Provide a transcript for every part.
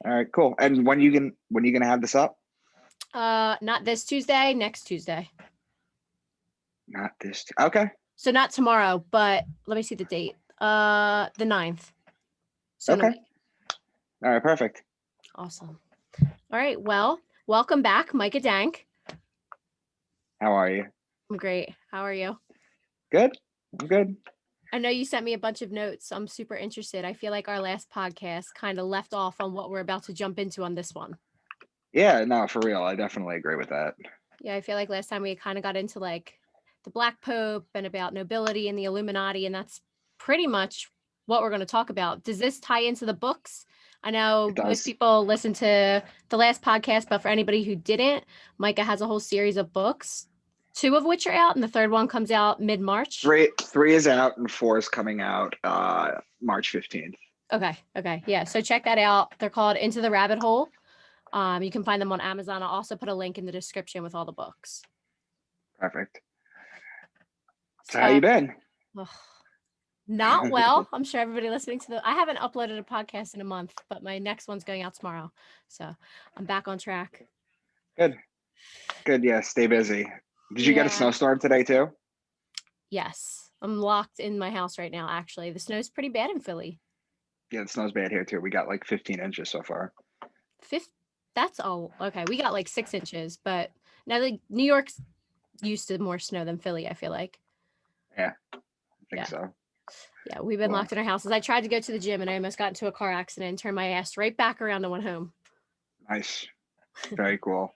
All right, cool. And when you gonna have this up? Not this Tuesday, next Tuesday. Not this. Okay. So not tomorrow, but let me see the date. The 9th. So Okay. All right, perfect. Awesome. All right. Well, welcome back, Micah Dank. How are you? I'm great. How are you? Good. I'm good. I know you sent me a bunch of notes. So I'm super interested. I feel like our last podcast kind of left off on what we're about to jump into on this one. Yeah, no, for real. I definitely agree with that. Yeah, I feel like last time we kind of got into like the Black Pope and about nobility and the Illuminati, and that's pretty much what we're going to talk about. Does this tie into the books? I know most people listen to the last podcast, but for anybody who didn't, Micah has a whole series of books, 2 of which are out, and the 3rd one comes out mid-March. Three is out and 4 is coming out March 15th. Okay. Yeah, so check that out. They're called Into the Rabbit Hole. You can find them on Amazon. I'll also put a link in the description with all the books. Perfect. So how you been? Not well. I'm sure everybody listening to I haven't uploaded a podcast in a month, but my next one's going out tomorrow. So I'm back on track. Good. Yeah, stay busy. Did you get a snowstorm today too? Yes. I'm locked in my house right now, actually. The snow's pretty bad in Philly. Yeah, the snow's bad here too. We got like 15 inches so far. That's all. Okay, we got like 6 inches, but now like New York's used to more snow than Philly, I feel like. Yeah, I think so. Yeah, we've been locked in our houses. I tried to go to the gym and I almost got into a car accident and turned my ass right back around and went home. Nice. Very cool.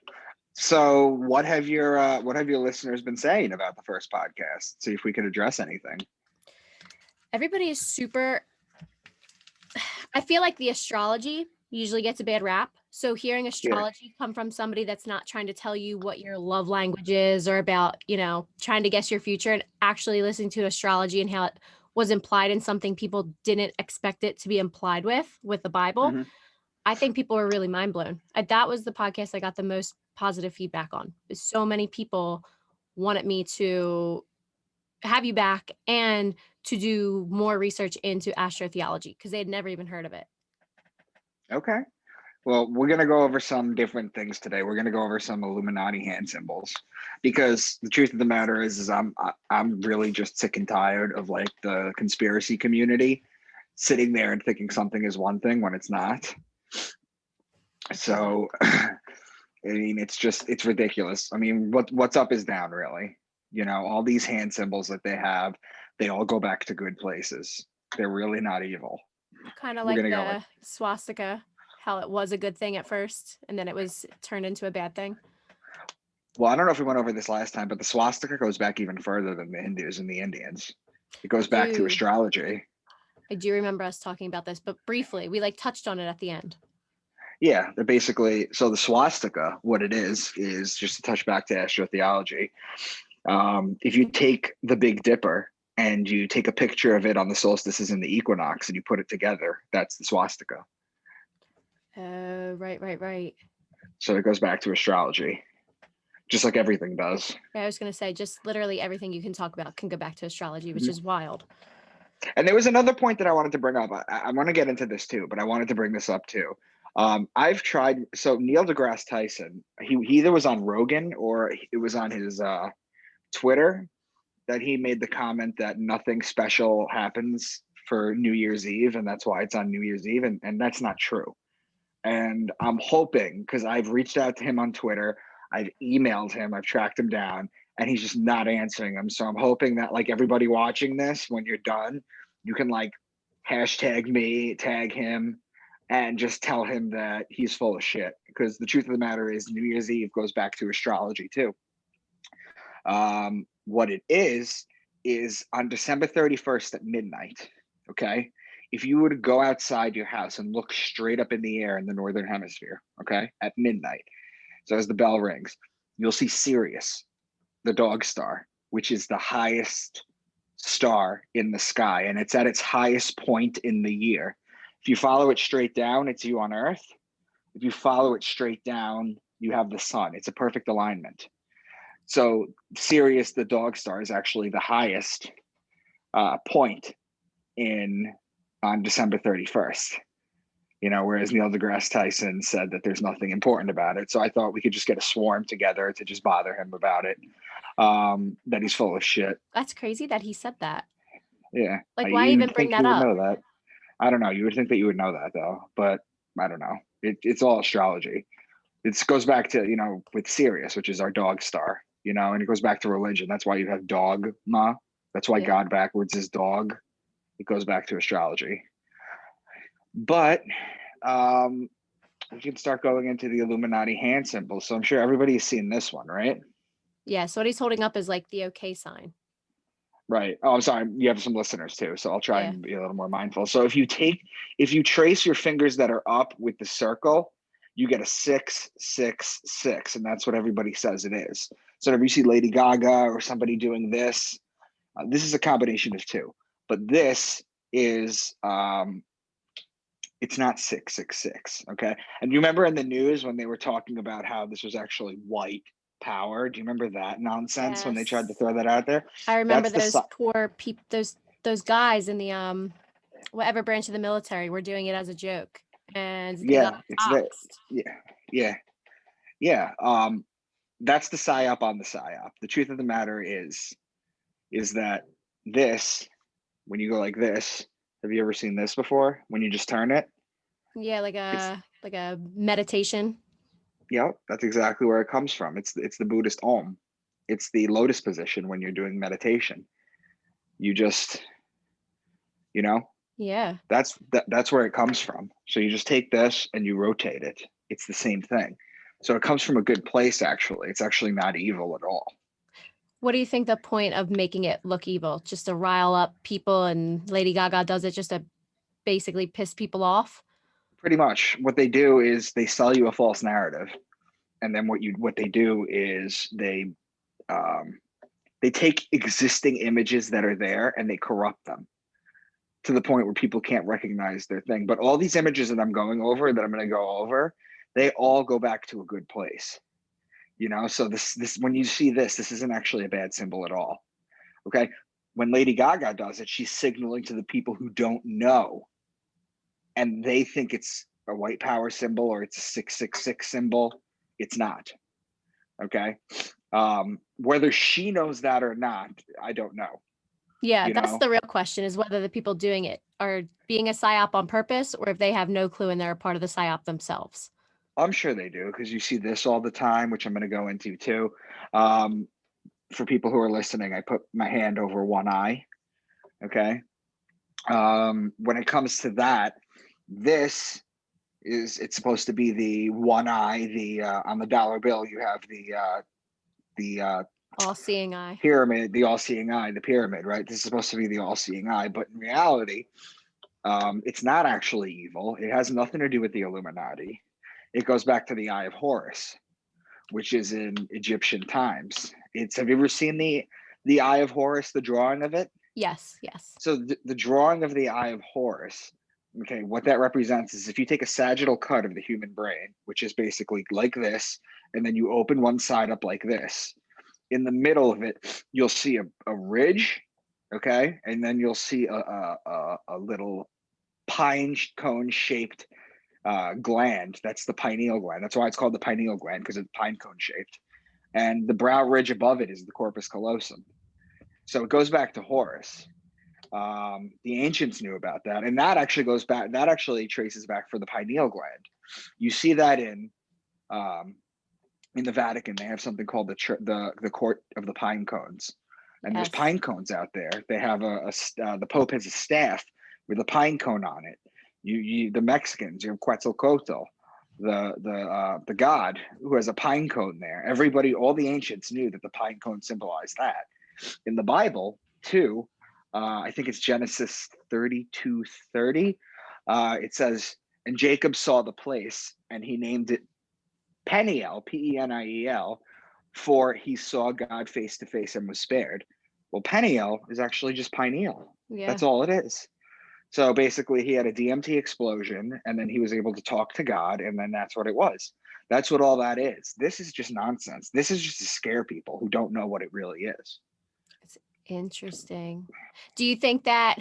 So what have your listeners been saying about the first podcast? See if we could address anything. Everybody is super. I feel like the astrology usually gets a bad rap. So hearing astrology come from somebody that's not trying to tell you what your love language is or about, trying to guess your future, and actually listening to astrology and how it was implied in something people didn't expect it to be implied with the Bible. Mm-hmm. I think people were really mind blown. That was the podcast I got the most positive feedback on. So many people wanted me to have you back and to do more research into astrotheology because they had never even heard of it. Okay. Well, we're going to go over some different things today. We're going to go over some Illuminati hand symbols because the truth of the matter is I'm really just sick and tired of like the conspiracy community sitting there and thinking something is one thing when it's not. So, I mean, it's ridiculous. I mean, what's up is down, really. All these hand symbols that they have, they all go back to good places. They're really not evil. Kind of like the swastika, how it was a good thing at first, and then it was turned into a bad thing. Well, I don't know if we went over this last time, but the swastika goes back even further than the Hindus and the Indians. It goes back to astrology. I do remember us talking about this, but briefly, we touched on it at the end. Yeah, they're basically, so the swastika, what it is just to touch back to astrotheology. If you take the Big Dipper and you take a picture of it on the solstices and the equinox and you put it together, that's the swastika. Right. So it goes back to astrology, just like everything does. Yeah, I was going to say, just literally everything you can talk about can go back to astrology, which is wild. And there was another point that I wanted to bring up. I want to get into this too, but I wanted to bring this up too. I've tried. So Neil deGrasse Tyson, he either was on Rogan or it was on his Twitter that he made the comment that nothing special happens for New Year's Eve, and that's why it's on New Year's Eve, and that's not true. And I'm hoping, because I've reached out to him on Twitter, I've emailed him, I've tracked him down, and he's just not answering them. So I'm hoping that like everybody watching this, when you're done, you can like hashtag me, tag him, and just tell him that he's full of shit. Because the truth of the matter is New Year's Eve goes back to astrology too. What it is on December 31st at midnight, okay? If you were to go outside your house and look straight up in the air in the Northern Hemisphere, okay, at midnight, so as the bell rings, you'll see Sirius, the dog star, which is the highest star in the sky, and it's at its highest point in the year. If you follow it straight down, it's you on Earth. If you follow it straight down, you have the sun. It's a perfect alignment. So Sirius, the dog star, is actually the highest point on December 31st. whereas Neil deGrasse Tyson said that there's nothing important about it. So I thought we could just get a swarm together to just bother him about it. That he's full of shit. That's crazy that he said that. Yeah. Like, why You'd even bring think that you would up? know that. I don't know. You would think that you would know that though, but I don't know. It's all astrology. It goes back to, with Sirius, which is our dog star, and it goes back to religion. That's why you have dogma. That's why Yeah. God backwards is dog. It goes back to astrology. But we can start going into the Illuminati hand symbol. So I'm sure everybody's seen this one, right? Yeah. So what he's holding up is like the okay sign. Right. Oh, I'm sorry. You have some listeners too, so I'll try Yeah. and be a little more mindful. So if you trace your fingers that are up with the circle, you get a 666, and that's what everybody says it is. So if you see Lady Gaga or somebody doing this, this is a combination of two, but this is it's not 666. Okay. And you remember in the news when they were talking about how this was actually white power? Do you remember that nonsense when they tried to Yes. throw that out there? I remember That's those poor people, those guys in the whatever branch of the military were doing it as a joke, and they got yeah, it's that. doxxed. Yeah, yeah, yeah. That's the psyop on the psyop. The truth of the matter is that this, when you go like this, have you ever seen this before? When you just turn it, Yeah, it's like a meditation. that's exactly where it comes from. It's the Buddhist Om. It's the lotus position when you're doing meditation. You just, you know, Yeah. that's where it comes from. So you just take this and you rotate it. It's the same thing. So it comes from a good place, actually. It's actually not evil at all. What do you think the point of making it look evil? Just to rile up people, and Lady Gaga does it just to basically piss people off? Pretty much what they do is they sell you a false narrative. And then what they do is they take existing images that are there and they corrupt them to the point where people can't recognize their thing. But all these images that I'm going to go over, they all go back to a good place. So this when you see this isn't actually a bad symbol at all. Okay. When Lady Gaga does it, she's signaling to the people who don't know, and they think it's a white power symbol or it's a 666 symbol. It's not. Okay. Whether she knows that or not, I don't know. Yeah, You that's know, the real question, is whether the people doing it are being a psyop on purpose, or if they have no clue and they're a part of the psyop themselves. I'm sure they do because you see this all the time, which I'm going to go into too. Um, for people who are listening, I put my hand over one eye. Okay. When it comes to that, it's supposed to be the one eye. The on the dollar bill, you have the All-seeing eye. pyramid, the all-seeing eye, the pyramid, right? This is supposed to be the all-seeing eye, but in reality, it's not actually evil. It has nothing to do with the Illuminati. It goes back to the Eye of Horus, which is in Egyptian times. Have you ever seen the Eye of Horus, the drawing of it? Yes, yes. So the drawing of the Eye of Horus, okay, what that represents is if you take a sagittal cut of the human brain, which is basically like this, and then you open one side up like this, in the middle of it, you'll see a ridge, okay, and then you'll see a little pine cone shaped gland. That's the pineal gland. That's why it's called the pineal gland, because it's pine cone shaped. And the brow ridge above it is the corpus callosum. So it goes back to Horus. The ancients knew about that, and that actually goes back. That actually traces back for the pineal gland. You see that in the Vatican. They have something called the Court of the Pine Cones, and there's Yes. pine cones out there. They have the Pope has a staff with a pine cone on it. The Mexicans, you have Quetzalcoatl, the god who has a pine cone there. Everybody, all the ancients knew that the pine cone symbolized that. In the Bible too, I think it's Genesis 32:30. It says, and Jacob saw the place, and he named it Peniel, Peniel, for he saw God face to face and was spared. Well, Peniel is actually just pineal. Yeah. That's all it is. So basically, he had a DMT explosion, and then he was able to talk to God, and then that's what it was. That's what all that is. This is just nonsense. This is just to scare people who don't know what it really is. It's interesting. Do you think that,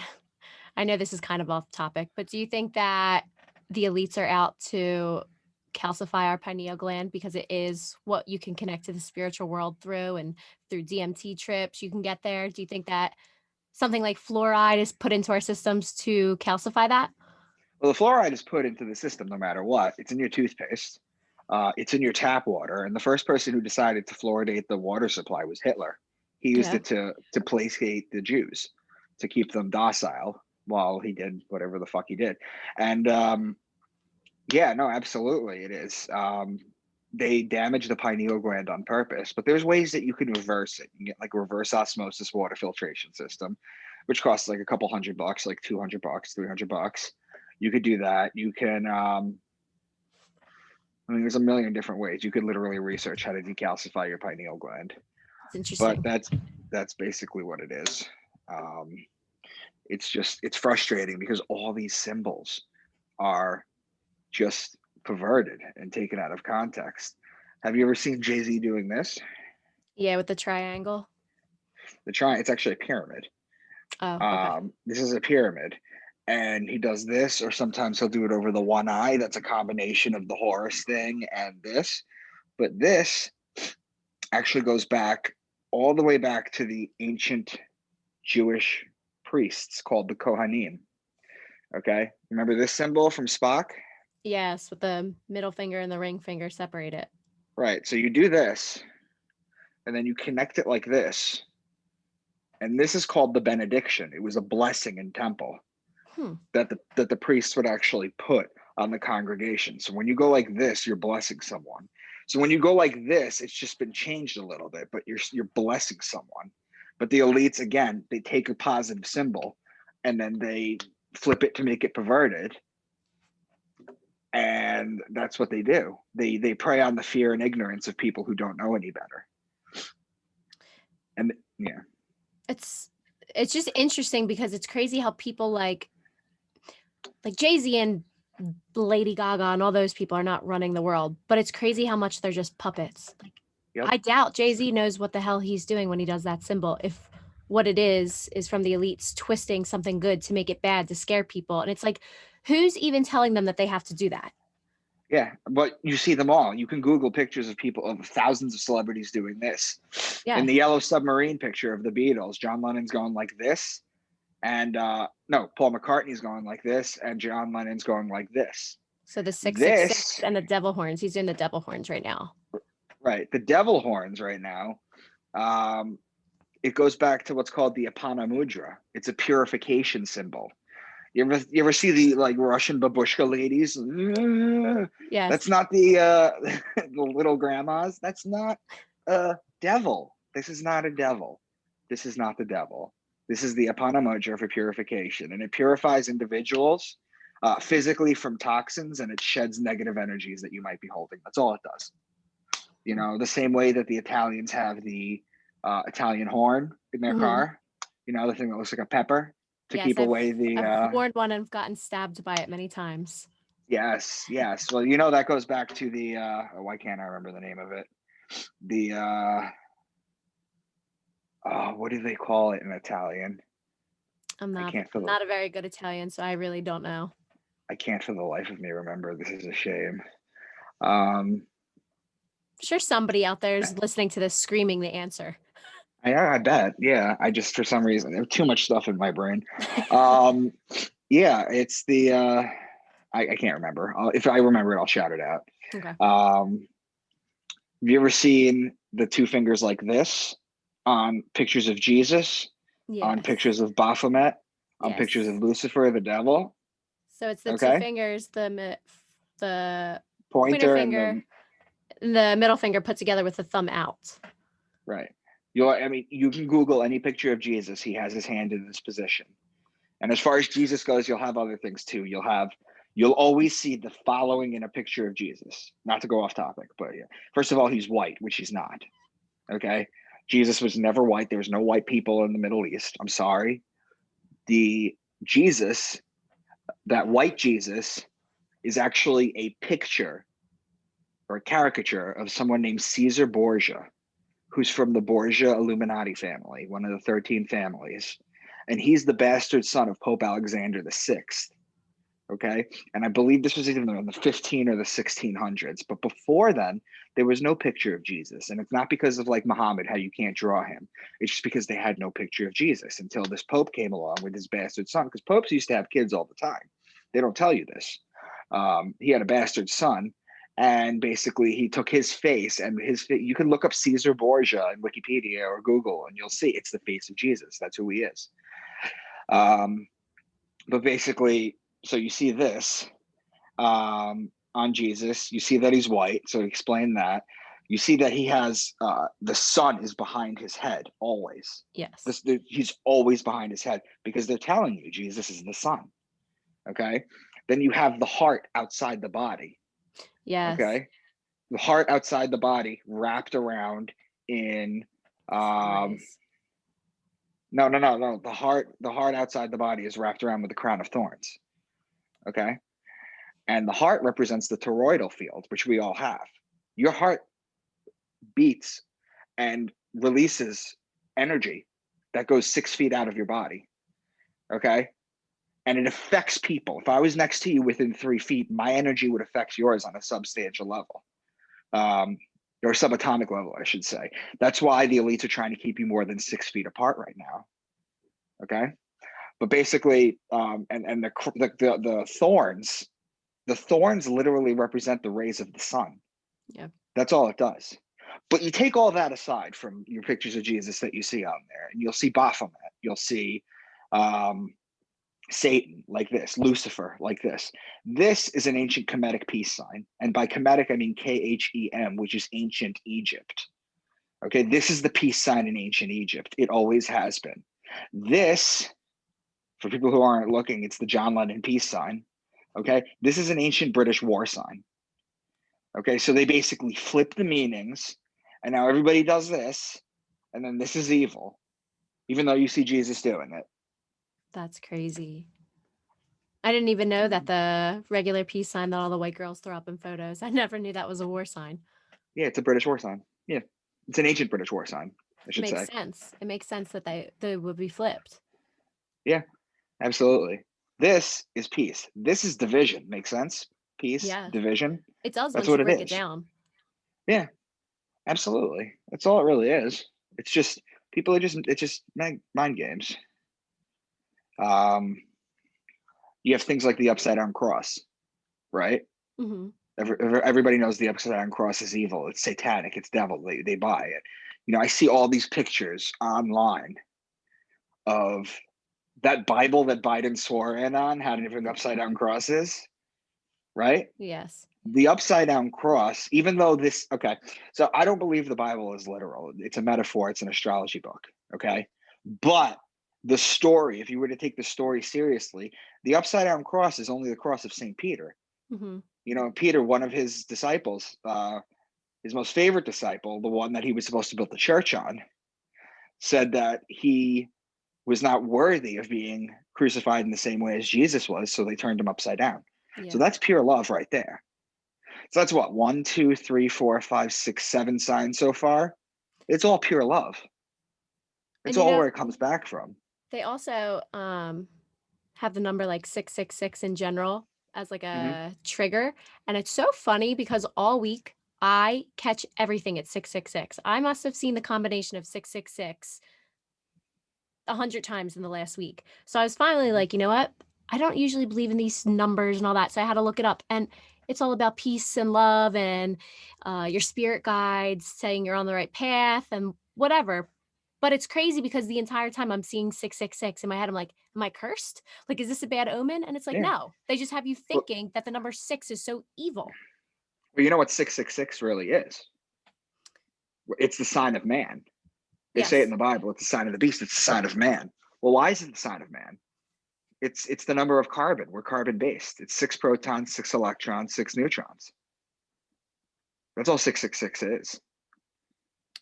I know this is kind of off topic, but do you think that the elites are out to calcify our pineal gland because it is what you can connect to the spiritual world through, and through DMT trips you can get there. Do you think that something like fluoride is put into our systems to calcify that? Well, the fluoride is put into the system no matter what. It's in your toothpaste. It's in your tap water. And the first person who decided to fluoridate the water supply was Hitler. He used Yeah. it to placate the Jews, to keep them docile while he did whatever the fuck he did. And yeah, no, absolutely it is. They damage the pineal gland on purpose, but there's ways that you can reverse it. You can get like a reverse osmosis water filtration system, which costs like a couple $100, like $200, $300. You could do that. You can, I mean, there's a million different ways. You could literally research how to decalcify your pineal gland, It's interesting. but that's basically what it is. It's frustrating because all these symbols are just perverted and taken out of context. Have you ever seen Jay-Z doing this? Yeah, with the triangle. It's actually a pyramid. Oh, okay. This is a pyramid, and he does this, or sometimes he'll do it over the one eye. That's a combination of the Horus thing and this. But this actually goes back all the way back to the ancient Jewish priests called the Kohanim. Okay, remember this symbol from Spock? Yes, with the middle finger and the ring finger separate it. Right. So you do this, and then you connect it like this. And this is called the benediction. It was a blessing in temple that the priests would actually put on the congregation. So when you go like this, you're blessing someone. So when you go like this, it's just been changed a little bit, but you're blessing someone. But the elites, again, they take a positive symbol and then they flip it to make it perverted. And that's what they do. They prey on the fear and ignorance of people who don't know any better. And yeah. It's just interesting because it's crazy how people like Jay-Z and Lady Gaga and all those people are not running the world, but it's crazy how much they're just puppets. Like, Yep. I doubt Jay-Z knows what the hell he's doing when he does that symbol. If what it is from the elites twisting something good to make it bad to scare people. And it's like, who's even telling them that they have to do that? Yeah, but you see them all. You can Google pictures of people, of thousands of celebrities doing this. Yeah. In the Yellow Submarine picture of the Beatles, John Lennon's going like this, and no, Paul McCartney's going like this, and John Lennon's going like this. So the 666 and the devil horns. He's doing the devil horns right now. Right, the devil horns right now. It goes back to what's called the Apana Mudra. It's a purification symbol. You ever see the like Russian babushka ladies? Yes. That's not the the little grandmas. That's not a devil. This is not a devil. This is not the devil. This is the Apana Mudra for purification, and it purifies individuals physically from toxins, and it sheds negative energies that you might be holding. That's all it does. You know, the same way that the Italians have the Italian horn in their car. You know, the thing that looks like a pepper. To keep away the I've worn one and gotten stabbed by it many times. Yes. Well, you know, that goes back to the why can't I remember the name of it? The what do they call it in Italian? I'm not a very good Italian, so I really don't know. I can't for the life of me remember. This is a shame. I'm sure somebody out there is listening to this screaming the answer. I bet. Yeah. I just, for some reason, there's too much stuff in my brain. Yeah, it's the I can't remember. If I remember it, I'll shout it out. Okay. Have you ever seen the two fingers like this on pictures of Jesus, on pictures of Baphomet, on pictures of Lucifer, the devil? So it's the two fingers, the pointer finger, and the middle finger put together with the thumb out. Right. You can Google any picture of Jesus. He has his hand in this position. And as far as Jesus goes, you'll have other things too. You'll always see the following in a picture of Jesus. Not to go off topic, but yeah. First of all, he's white, which he's not. Okay. Jesus was never white. There was no white people in the Middle East. I'm sorry. The Jesus, that white Jesus, is actually a picture or a caricature of someone named Caesar Borgia, who's from the Borgia Illuminati family, one of the 13 families. And he's the bastard son of Pope Alexander VI. Okay. And I believe this was either in the 15 or the 1600s. But before then, there was no picture of Jesus. And it's not because of like Muhammad, how you can't draw him. It's just because they had no picture of Jesus until this Pope came along with his bastard son. Because popes used to have kids all the time. They don't tell you this. He had a bastard son. And basically, he took his face and you can look up Caesar Borgia in Wikipedia or Google, and you'll see it's the face of Jesus. That's who he is. But basically, so you see this on Jesus. You see that he's white. So explain that. You see that he has the sun is behind his head always. Yes. He's always behind his head because they're telling you Jesus is the sun. Okay. Then you have the heart outside the body. Yes. Okay. The heart outside the body wrapped around in Nice. no. The heart outside the body is wrapped around with the crown of thorns. Okay. And the heart represents the toroidal field, which we all have. Your heart beats and releases energy that goes 6 feet out of your body. Okay. And it affects people. If I was next to you within 3 feet, my energy would affect yours on a substantial level. Or subatomic level, I should say. That's why the elites are trying to keep you more than 6 feet apart right now. Okay. But basically, and the thorns literally represent the rays of the sun. Yeah. That's all it does. But you take all that aside from your pictures of Jesus that you see on there, and you'll see Baphomet, you'll see Satan like this, Lucifer like this. This is an ancient Kemetic peace sign. And by Kemetic, I mean Khem, which is ancient Egypt. Okay, this is the peace sign in ancient Egypt. It always has been. This, for people who aren't looking, it's the John Lennon peace sign. Okay, this is an ancient British war sign. Okay, so they basically flip the meanings, and now everybody does this, and then this is evil, even though you see Jesus doing it. That's crazy. I didn't even know that the regular peace sign that all the white girls throw up in photos. I never knew that was a war sign. Yeah, it's a British war sign. Yeah, it's an ancient British war sign, I It should makes say. sense. It makes sense that they would be flipped. Yeah, absolutely. This is peace. This is division. Makes sense? Peace, Yeah. division. It does That's once you what it break it is. down. Yeah, absolutely. That's all it really is. It's just people are it's just mind games. You have things like the upside down cross, right? Mm-hmm. Everybody knows the upside down cross is evil. It's satanic. It's devil. They buy it. You know, I see all these pictures online of that Bible that Biden swore in on had different upside down crosses, right? Yes. The upside down cross, even though okay, so I don't believe the Bible is literal. It's a metaphor. It's an astrology book. Okay. But the story, if you were to take the story seriously, the upside down cross is only the cross of St. Peter. Mm-hmm. You know, Peter, one of his disciples, his most favorite disciple, the one that he was supposed to build the church on, said that he was not worthy of being crucified in the same way as Jesus was. So they turned him upside down. Yeah. So that's pure love right there. So that's what, 1, 2, 3, 4, 5, 6, 7 signs so far. It's all pure love. It's all where it comes back from. They also have the number like 666 in general as like a trigger. And it's so funny because all week I catch everything at 666. I must have seen the combination of 666 100 times in the last week. So I was finally like, you know what? I don't usually believe in these numbers and all that. So I had to look it up. And it's all about peace and love and your spirit guides saying you're on the right path and whatever. But it's crazy because the entire time I'm seeing 666 in my head, I'm like, am I cursed? Like, is this a bad omen? And it's like, no, they just have you thinking that the number 6 is so evil. Well, you know what 666 really is? It's the sign of man. They say it in the Bible. It's the sign of the beast. It's the sign of man. Well, why is it the sign of man? It's the number of carbon. We're carbon based. It's 6 protons, 6 electrons, 6 neutrons. That's all 666 is.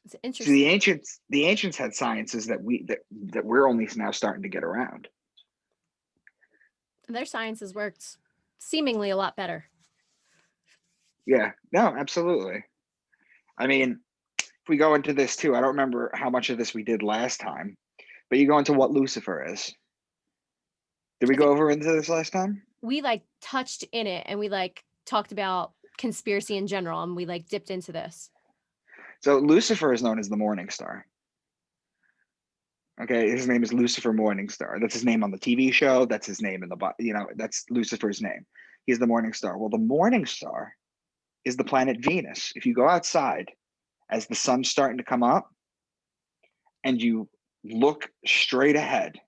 It's interesting. See, the ancients had sciences that we're only now starting to get around. And their sciences worked seemingly a lot better. Yeah, no, absolutely. I mean, if we go into this too, I don't remember how much of this we did last time, but you go into what Lucifer is. Did we go over into this last time? we like touched in it and we like talked about conspiracy in general and we like dipped into this. So Lucifer is known as the morning star. Okay, his name is Lucifer Morningstar. That's his name on the TV show. That's his name in the, that's Lucifer's name. He's the morning star. Well, the morning star is the planet Venus. If you go outside as the sun's starting to come up and you look straight ahead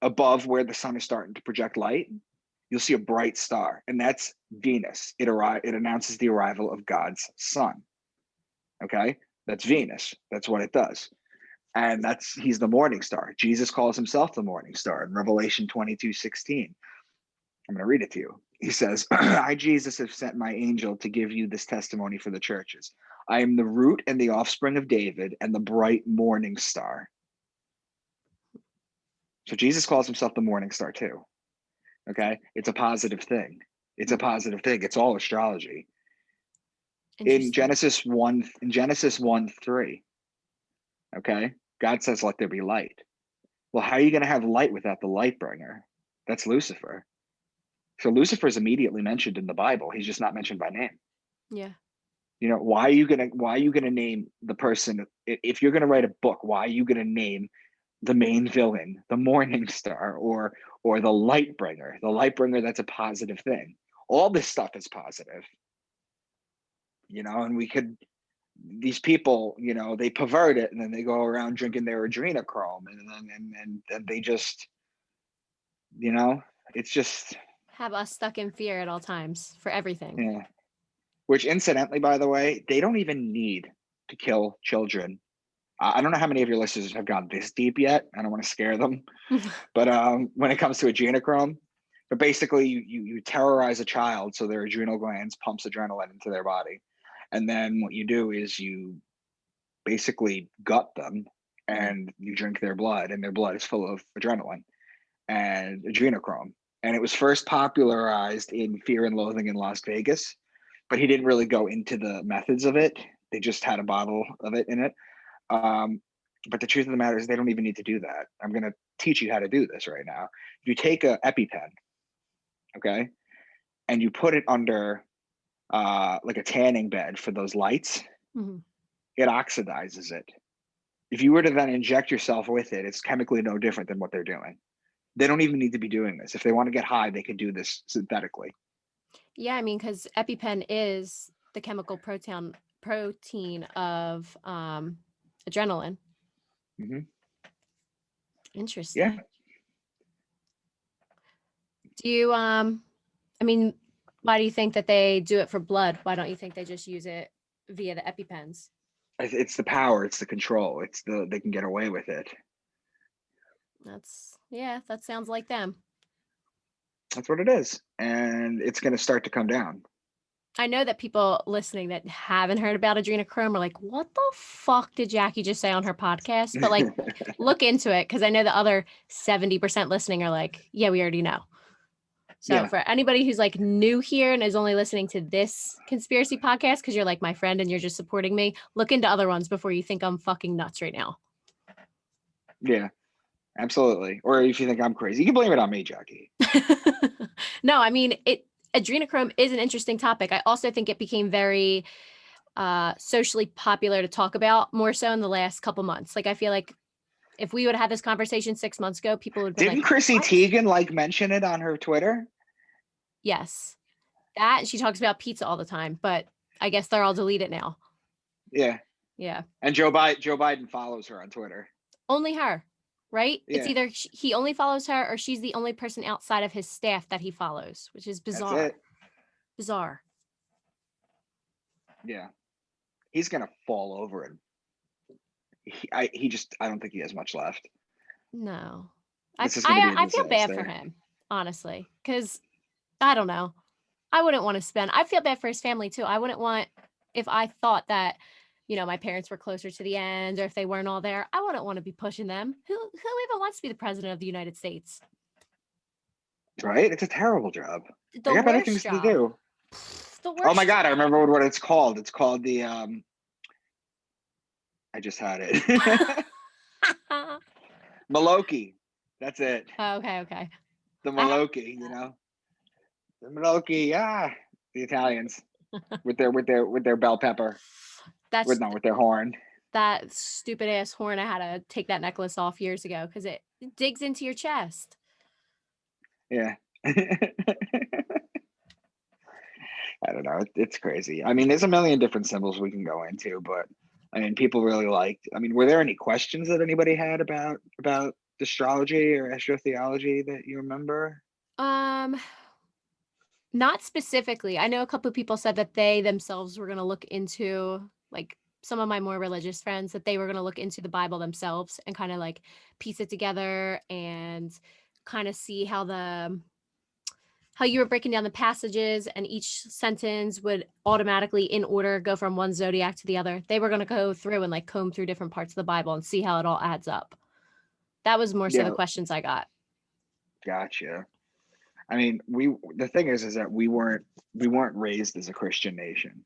above where the sun is starting to project light, you'll see a bright star, and that's Venus. It announces the arrival of God's son. Okay, that's Venus. That's what it does. And he's the morning star. Jesus calls himself the morning star in Revelation 22:16. I'm going to read it to you. He says, I, Jesus, have sent my angel to give you this testimony for the churches. I am the root and the offspring of David and the bright morning star. So Jesus calls himself the morning star too. Okay. It's a positive thing. It's a positive thing. It's all astrology. In Genesis 1:3. Okay. God says, let there be light. Well, how are you going to have light without the light bringer? That's Lucifer. So Lucifer is immediately mentioned in the Bible. He's just not mentioned by name. Yeah. Why are you gonna name the person, if you're gonna write a book, why are you gonna name the main villain the morning star or the light bringer? The light bringer, that's a positive thing. All this stuff is positive. And these people, they pervert it and then they go around drinking their adrenochrome and they just, it's just have us stuck in fear at all times for everything. Yeah. Which incidentally, by the way, they don't even need to kill children. I don't know how many of your listeners have gone this deep yet. I don't want to scare them. But when it comes to adrenochrome, but basically you terrorize a child so their adrenal glands pumps adrenaline into their body. And then what you do is you basically gut them and you drink their blood, and their blood is full of adrenaline and adrenochrome. And it was first popularized in Fear and Loathing in Las Vegas, but he didn't really go into the methods of it. They just had a bottle of it in it. But the truth of the matter is they don't even need to do that. I'm going to teach you how to do this right now. If you take a EpiPen, okay, and you put it under like a tanning bed for those lights, it oxidizes it. If you were to then inject yourself with it, it's chemically no different than what they're doing. They don't even need to be doing this. If they want to get high, they could do this synthetically. Yeah, I mean, because EpiPen is the chemical protein of adrenaline. Mm-hmm. Interesting. Yeah. Do you I mean, why do you think that they do it for blood? Why don't you think they just use it via the EpiPens? It's the power, it's the control, they can get away with it. That sounds like them. That's what it is. And it's going to start to come down. I know that people listening that haven't heard about adrenochrome are like, what the fuck did Jackie just say on her podcast? But like, look into it, because I know the other 70% listening are like, yeah, we already know. So for anybody who's like new here and is only listening to this conspiracy podcast because you're like my friend and you're just supporting me, look into other ones before you think I'm fucking nuts right now. Yeah, absolutely. Or if you think I'm crazy, you can blame it on me, Jackie. No, I mean, adrenochrome is an interesting topic. I also think it became very socially popular to talk about more so in the last couple months. Like, I feel like if we would have had this conversation 6 months ago, people would be Didn't Chrissy Teigen mention it on her Twitter? Yes. That, she talks about pizza all the time, but I guess they're all deleted now. Yeah. Yeah. And Joe Biden follows her on Twitter. Only her, right? Yeah. It's either he only follows her or she's the only person outside of his staff that he follows, which is bizarre. That's it. Bizarre. Yeah. He's going to fall over it. I don't think he has much left. No. I feel bad for him, honestly, because I don't know. I wouldn't want to spend. I feel bad for his family too. I wouldn't want, if I thought that, my parents were closer to the end, or if they weren't all there, I wouldn't want to be pushing them. Who even wants to be the president of the United States? Right? It's a terrible job. They got better things to do. Oh my God, I remember what it's called. It's called the I just had it. Maloki. That's it. Oh, okay. The Maloki, Gnocchi, the Italians with their bell pepper, That's with their horn. that stupid ass horn. I had to take that necklace off years ago because it digs into your chest. Yeah. I don't know. It's crazy. I mean, there's a million different symbols we can go into, but I mean, people really liked. I mean, were there any questions that anybody had about astrology or astrotheology that you remember? Not specifically. I know a couple of people said that they themselves were going to look into, like, some of my more religious friends, that they were going to look into the Bible themselves and kind of like piece it together and kind of see how you were breaking down the passages and each sentence would automatically in order go from one zodiac to the other. They were going to go through and like comb through different parts of the Bible and see how it all adds up. That was more so the Yeah, questions I got. gotcha. I mean, the thing is that we weren't raised as a Christian nation.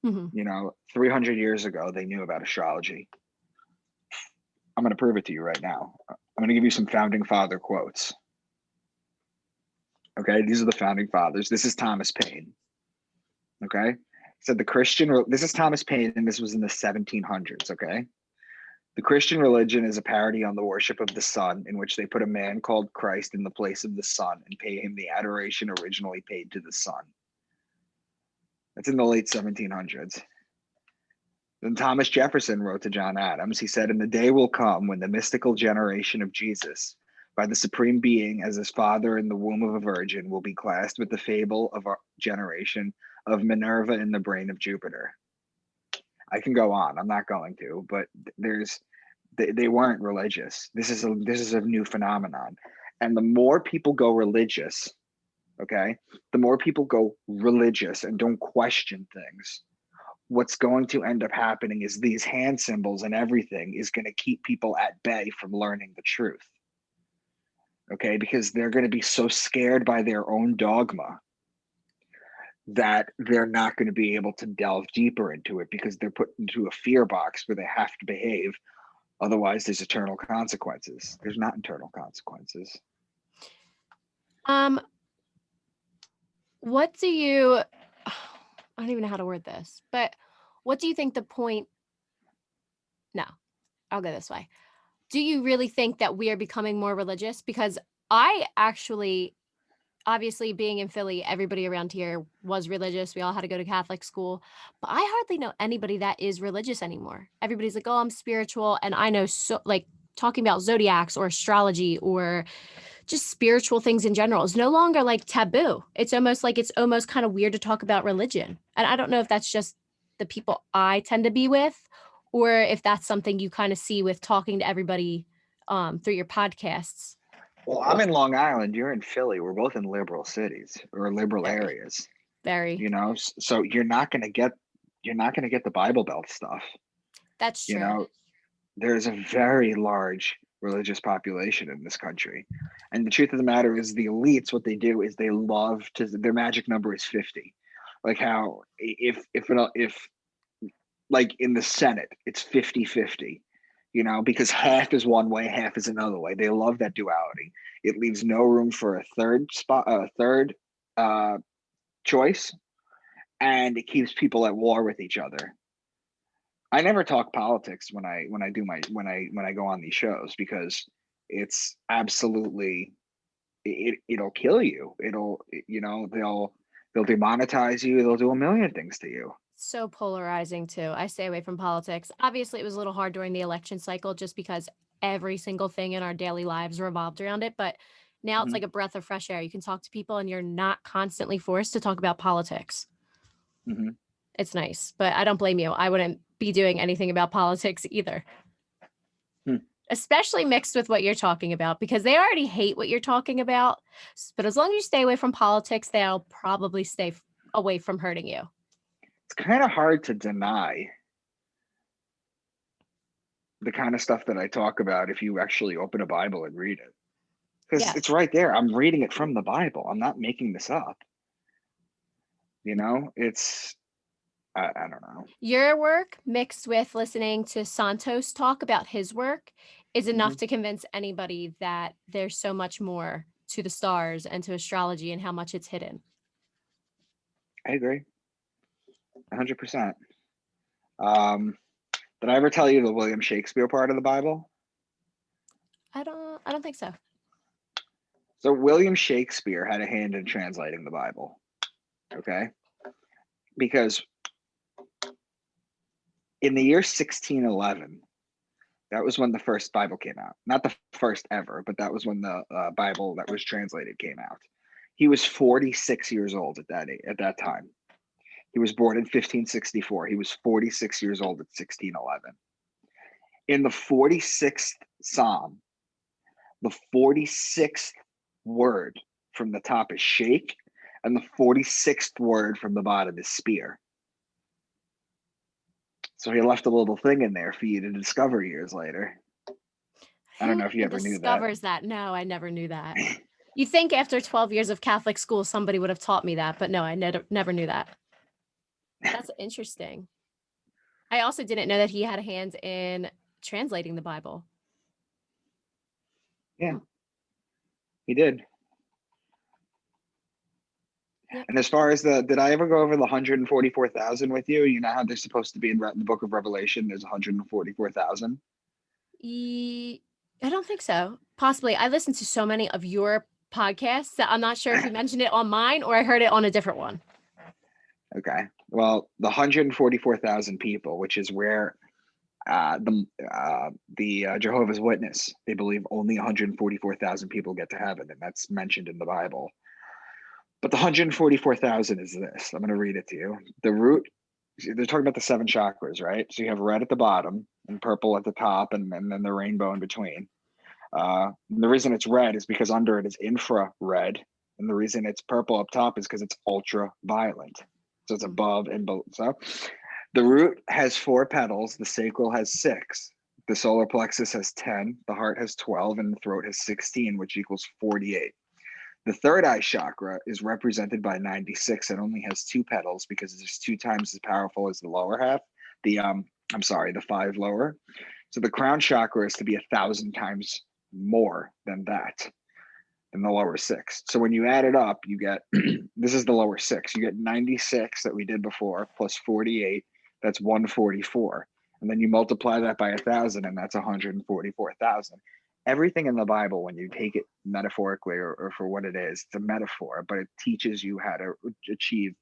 Mhm. 300 years ago, they knew about astrology. I'm going to prove it to you right now. I'm going to give you some founding father quotes. Okay, these are the founding fathers. This is Thomas Paine. Okay, said this is Thomas Paine, and this was in the 1700s. Okay, the Christian religion is a parody on the worship of the sun, in which they put a man called Christ in the place of the sun and pay him the adoration originally paid to the sun. That's in the late 1700s. Then Thomas Jefferson wrote to John Adams. He said, "And the day will come when the mystical generation of Jesus, by the Supreme Being as his father in the womb of a virgin, will be classed with the fable of our generation of Minerva in the brain of Jupiter." I can go on. I'm not going to, but they weren't religious. This is a new phenomenon, and the more people go religious, okay, the more people go religious and don't question things, what's going to end up happening is these hand symbols and everything is going to keep people at bay from learning the truth. Okay, because they're going to be so scared by their own dogma that they're not going to be able to delve deeper into it because they're put into a fear box where they have to behave. Otherwise, there's eternal consequences. There's not eternal consequences. What do you, I don't even know how to word this, but what do you think the point? No, I'll go this way. Do you really think that we are becoming more religious? Because I actually, obviously being in Philly, everybody around here was religious. We all had to go to Catholic school, but I hardly know anybody that is religious anymore. Everybody's like, oh, I'm spiritual. And I know so like talking about zodiacs or astrology or just spiritual things in general is no longer like taboo. It's almost kind of weird to talk about religion. And I don't know if that's just the people I tend to be with, or if that's something you kind of see with talking to everybody through your podcasts. Well, I'm in Long Island. You're in Philly. We're both in liberal cities or liberal Very, areas. very. So you're not going to get the Bible Belt stuff. That's true. There's a very large religious population in this country, and the truth of the matter is, the elites, what they do is they love to. Their magic number is 50. Like how if like in the Senate, it's 50-50. Because half is one way, half is another way. They love that duality. It leaves no room for a third choice, and it keeps people at war with each other. I never talk politics when I go on these shows because it's absolutely it'll kill you. They'll demonetize you. They'll do a million things to you. So polarizing too. I stay away from politics. Obviously, it was a little hard during the election cycle just because every single thing in our daily lives revolved around it. But now it's Mhm. like a breath of fresh air. You can talk to people and you're not constantly forced to talk about politics. Mhm. It's nice, but I don't blame you. I wouldn't be doing anything about politics either, Hmm. especially mixed with what you're talking about because they already hate what you're talking about. But as long as you stay away from politics, they'll probably stay away from hurting you. It's kind of hard to deny the kind of stuff that I talk about if you actually open a Bible and read it. Because it's Yes. right there. I'm reading it from the Bible. I'm not making this up. It's I don't know. Your work mixed with listening to Santos talk about his work is enough Mhm. to convince anybody that there's so much more to the stars and to astrology and how much it's hidden. I agree. 100%. Did I ever tell you the William Shakespeare part of the Bible? I don't think so. So William Shakespeare had a hand in translating the Bible. Okay? Because in the year 1611, that was when the first Bible came out. Not the first ever, but that was when the Bible that was translated came out. He was 46 years old at that time. He was born in 1564. He was 46 years old at 1611. In the 46th Psalm, the 46th word from the top is shake, and the 46th word from the bottom is spear. So he left a little thing in there for you to discover years later. I don't know if you ever knew that. Discovers that? No, I never knew that. You think after 12 years of Catholic school, somebody would have taught me that, but no, I never knew that. That's interesting. I also didn't know that he had a hand in translating the Bible. Yeah, he did. Yep. And as far as did I ever go over the 144,000 with you? You know how they're supposed to be in the book of Revelation? There's 144,000. I don't think so. Possibly. I listened to so many of your podcasts that I'm not sure if you mentioned it on mine or I heard it on a different one. Okay. Well, the 144,000 people, which is where the Jehovah's Witness, they believe only 144,000 people get to heaven, and that's mentioned in the Bible. But the 144,000 is this. I'm going to read it to you. The root, they're talking about the 7 chakras, right? So you have red at the bottom and purple at the top, and then the rainbow in between. The reason it's red is because under it is infrared, and the reason it's purple up top is because it's ultraviolet. So it's above and below. So the root has 4 petals. The sacral has 6. The solar plexus has 10. The heart has 12, and the throat has 16, which equals 48. The third eye chakra is represented by 96 and only has 2 petals because it's 2 times as powerful as the lower half. The 5 lower. So the crown chakra is to be 1,000 times more than that, than the lower 6. So when you add it up, you get, this is the lower 6. You get 96 that we did before plus 48. That's 144. And then you multiply that by 1,000, and that's 144,000. Everything in the Bible, when you take it metaphorically or for what it is, it's a metaphor, but it teaches you how to achieve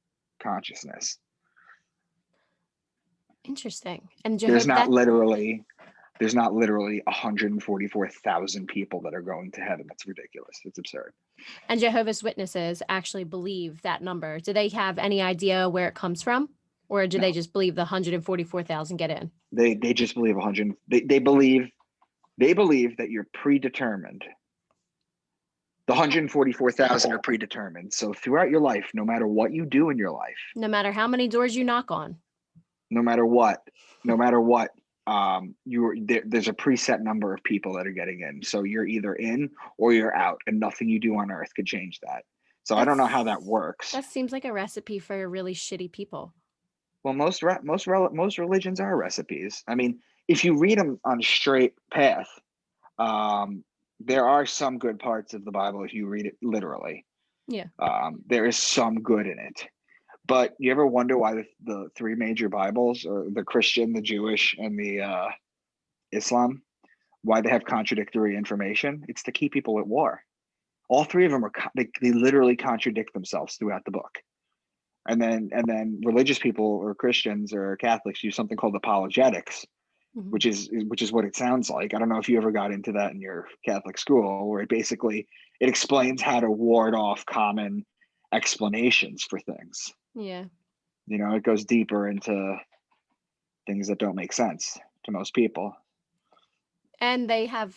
consciousness. Interesting. And there's not literally 144,000 people that are going to heaven. That's ridiculous. It's absurd. And Jehovah's Witnesses actually believe that number. Do they have any idea where it comes from? Or do they just believe the 144,000 get in? They just believe 100. They believe that you're predetermined. The 144,000 are predetermined. So throughout your life, no matter what you do in your life, no matter how many doors you knock on, no matter what, there's a preset number of people that are getting in. So you're either in or you're out, and nothing you do on earth could change that. So I don't know how that works. That seems like a recipe for really shitty people. Well, most religions are recipes. I mean, if you read them on a straight path, there are some good parts of the Bible if you read it literally. Yeah. There is some good in it. But you ever wonder why the 3 major Bibles, or the Christian, the Jewish, and the Islam, why they have contradictory information? It's to keep people at war. All 3 of them they literally contradict themselves throughout the book. And then religious people or Christians or Catholics use something called apologetics, which is what it sounds like. I don't know if you ever got into that in your Catholic school, where it explains how to ward off common explanations for things. Yeah. It goes deeper into things that don't make sense to most people. And they have,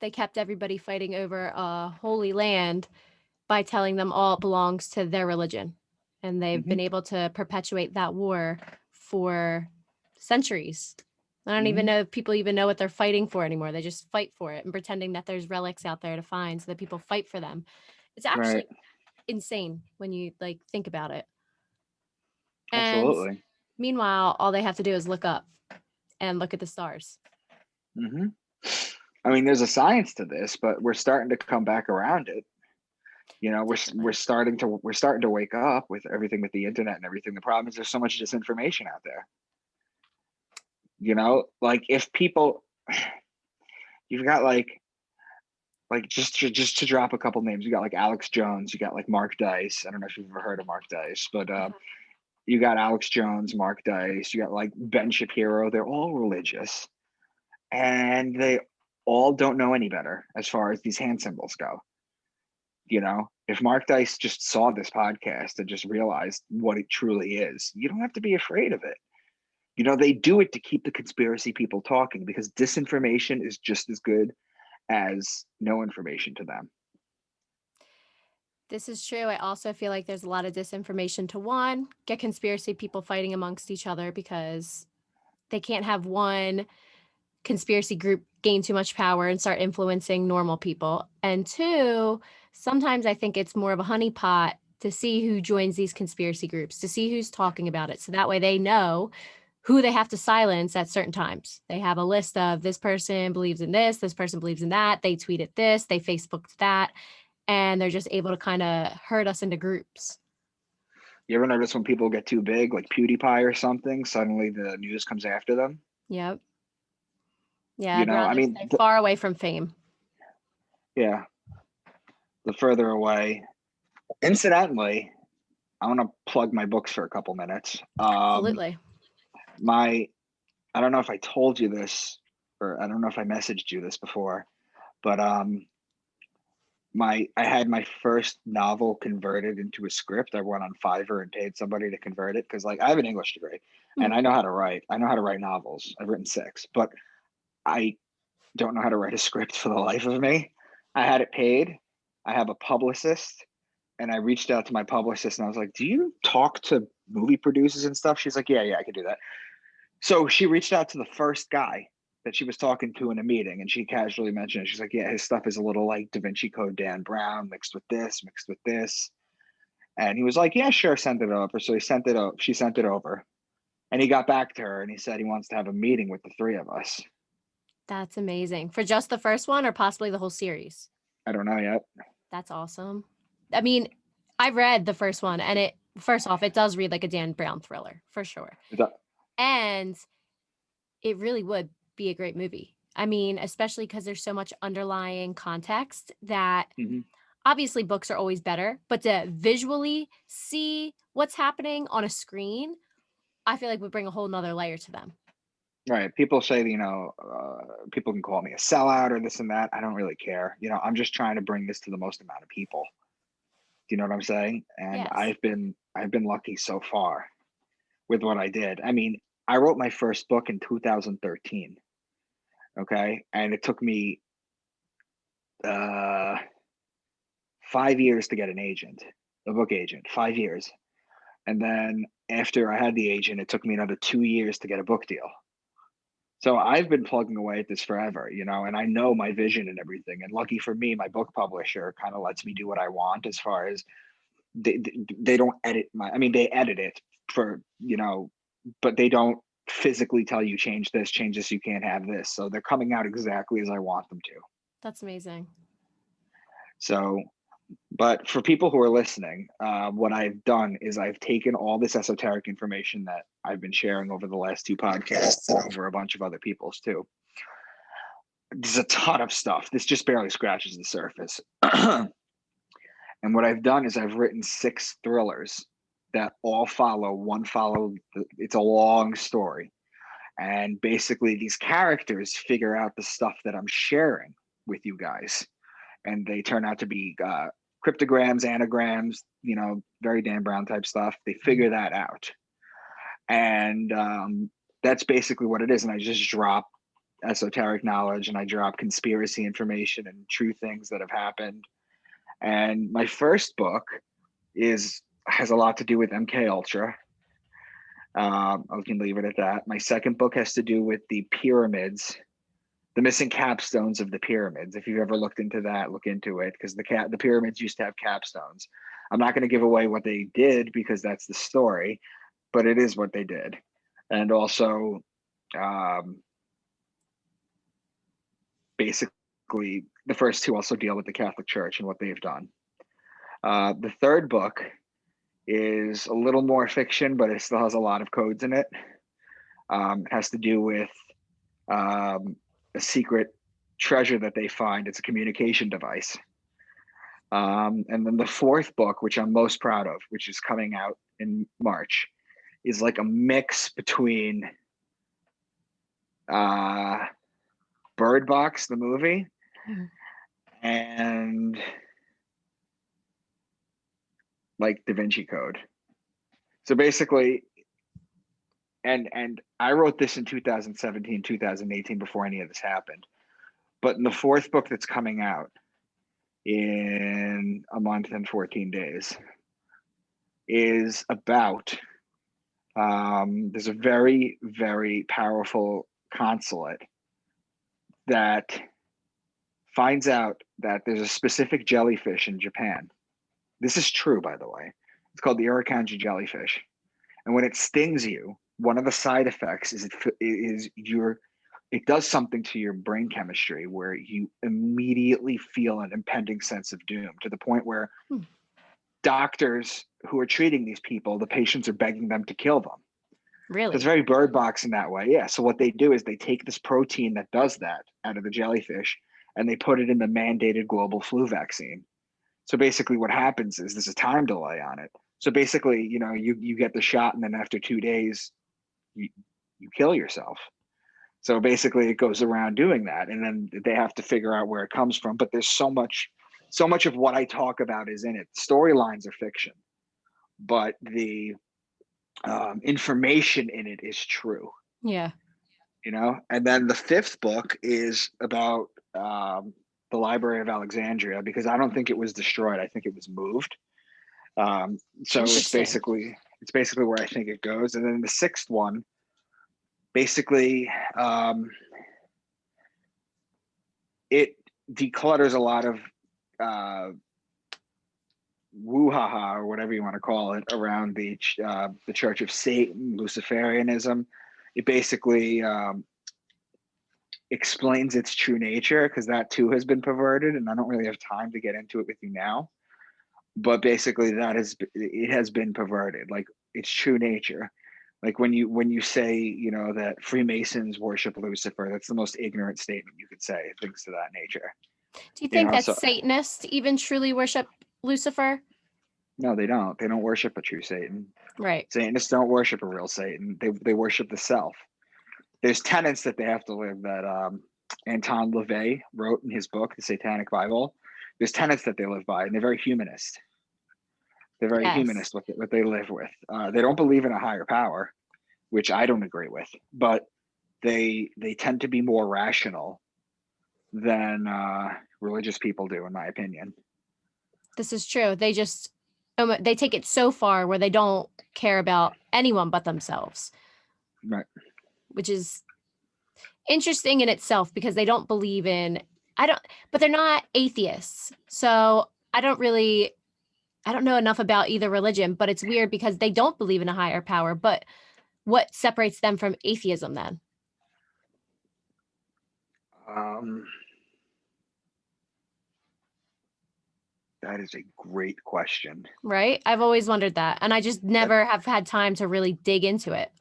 they kept everybody fighting over a holy land by telling them all it belongs to their religion. And they've been able to perpetuate that war for centuries. I don't even know if people even know what they're fighting for anymore. They just fight for it and pretending that there's relics out there to find so that people fight for them. It's actually insane when you think about it. Absolutely. And meanwhile, all they have to do is look up and look at the stars. I mean, there's a science to this, but we're starting to come back around it. You know, we're starting to wake up with everything, with the internet and everything. The problem is there's so much disinformation out there. You know, like if people, you've got like just to drop a couple names, you got like Alex Jones, you got like Mark Dice. I don't know if you've ever heard of Mark Dice, but you got Alex Jones, Mark Dice, you got like Ben Shapiro. They're all religious, and they all don't know any better as far as these hand symbols go. You know, if Mark Dice just saw this podcast and just realized what it truly is, you don't have to be afraid of it. You know, they do it to keep the conspiracy people talking, because disinformation is just as good as no information to them. This is true. I also feel like there's a lot of disinformation to, one, get conspiracy people fighting amongst each other because they can't have one conspiracy group gain too much power and start influencing normal people. And two, sometimes I think it's more of a honeypot to see who joins these conspiracy groups, to see who's talking about it. So that way they know who they have to silence at certain times. They have a list of, this person believes in this person believes in that, they tweeted this, they Facebooked that, and they're just able to kind of herd us into groups. You ever notice when people get too big, like PewDiePie or something, suddenly the news comes after them? Yep. Yeah, You I'd know, I rather mean, stay far away from fame. yeah, the further away. Incidentally, I want to plug my books for a couple minutes. Absolutely. I don't know if I told you this, or I don't know if I messaged you this before, but I had my first novel converted into a script. I went on Fiverr and paid somebody to convert it, because like I have an English degree and I know how to write. I know how to write novels. I've written 6, but I don't know how to write a script for the life of me. I had it paid. I have a publicist, and I reached out to my publicist and I was like, "Do you talk to movie producers and stuff?" She's like, "Yeah, I can do that." So she reached out to the first guy that she was talking to in a meeting, and she casually mentioned it. She's like, "Yeah, his stuff is a little like Da Vinci Code Dan Brown mixed with this, mixed with this." And he was like, "Yeah, sure, send it over." So he sent it over. She sent it over, and he got back to her and he said he wants to have a meeting with the 3 of us. That's amazing. For just the first one or possibly the whole series? I don't know yet. That's awesome. I mean, I read the first one, and it, first off, it does read like a Dan Brown thriller for sure. And it really would be a great movie. I mean, especially because there's so much underlying context that obviously books are always better, but to visually see what's happening on a screen, I feel like would bring a whole nother layer to them. Right. People say, you know, people can call me a sellout or this and that. I don't really care. You know, I'm just trying to bring this to the most amount of people. Do you know what I'm saying? And Yes. I've been lucky so far with what I did. I mean, I wrote my first book in 2013. Okay. And it took me 5 years to get an agent, a book agent, 5 years. And then after I had the agent, it took me another 2 years to get a book deal. So I've been plugging away at this forever, you know, and I know my vision and everything. And lucky for me, my book publisher kind of lets me do what I want, as far as they don't edit I mean, they edit it for, you know, but they don't physically tell you change this, you can't have this. So they're coming out exactly as I want them to. That's amazing. So, but for people who are listening, what I've done is I've taken all this esoteric information that I've been sharing over the last 2 podcasts, and over a bunch of other people's too. There's a ton of stuff. This just barely scratches the surface. And what I've done is I've written 6 thrillers that all it's a long story. And basically these characters figure out the stuff that I'm sharing with you guys. And they turn out to be cryptograms, anagrams, you know, very Dan Brown type stuff. They figure that out. And that's basically what it is. And I just drop esoteric knowledge, and I drop conspiracy information and true things that have happened. And my first book has a lot to do with MK Ultra. I can leave it at that. My second book has to do with the pyramids, the missing capstones of the pyramids. If you've ever looked into that, look into it, because the pyramids used to have capstones. I'm not going to give away what they did because that's the story, but it is what they did. And also, basically, the first 2 also deal with the Catholic Church and what they've done. The third book is a little more fiction, but it still has a lot of codes in it. It has to do with a secret treasure that they find. It's a communication device. And then the fourth book, which I'm most proud of, which is coming out in March, is like a mix between Bird Box, the movie, and like Da Vinci Code. So basically, and I wrote this in 2017, 2018, before any of this happened. But in the fourth book that's coming out in a month and 14 days is about there's a very, very powerful consulate that finds out that there's a specific jellyfish in Japan. This is true, by the way. It's called the Irukandji jellyfish. And when it stings you, one of the side effects is it does something to your brain chemistry where you immediately feel an impending sense of doom, to the point where doctors who are treating these people, the patients are begging them to kill them. Really? It's very Bird Box in that way. Yeah. So what they do is they take this protein that does that out of the jellyfish and they put it in the mandated global flu vaccine. So basically what happens is there's a time delay on it. So basically, you get the shot and then after 2 days, you kill yourself. So basically it goes around doing that. And then they have to figure out where it comes from. But there's so much of what I talk about is in it. Storylines are fiction, but the information in it is true. Yeah. And then the fifth book is about the Library of Alexandria, because I don't think it was destroyed. I think it was moved. So it's basically where I think it goes. And then the sixth one, basically, it declutters a lot of woo-ha-ha, or whatever you want to call it, around the Church of Satan, Luciferianism. It basically explains its true nature, because that too has been perverted, and I don't really have time to get into it with you now. But basically, it has been perverted, like its true nature. Like when you say, that Freemasons worship Lucifer, that's the most ignorant statement you could say, things to that nature. Do you think that Satanists even truly worship Lucifer? No, they don't. They don't worship a true Satan. Right. Satanists don't worship a real Satan. They worship the self. There's tenets that they have to live that Anton LaVey wrote in his book, The Satanic Bible. There's tenets that they live by, and they're very humanist. They're very humanist what they live with. They don't believe in a higher power, which I don't agree with, but they tend to be more rational than religious people do, in my opinion. This is true. They take it so far where they don't care about anyone but themselves. Right. Which is interesting in itself, because they don't believe in, but they're not atheists. So I don't know enough about either religion, but it's weird because they don't believe in a higher power. But what separates them from atheism then? That is a great question. Right? I've always wondered that. And I just never have had time to really dig into it.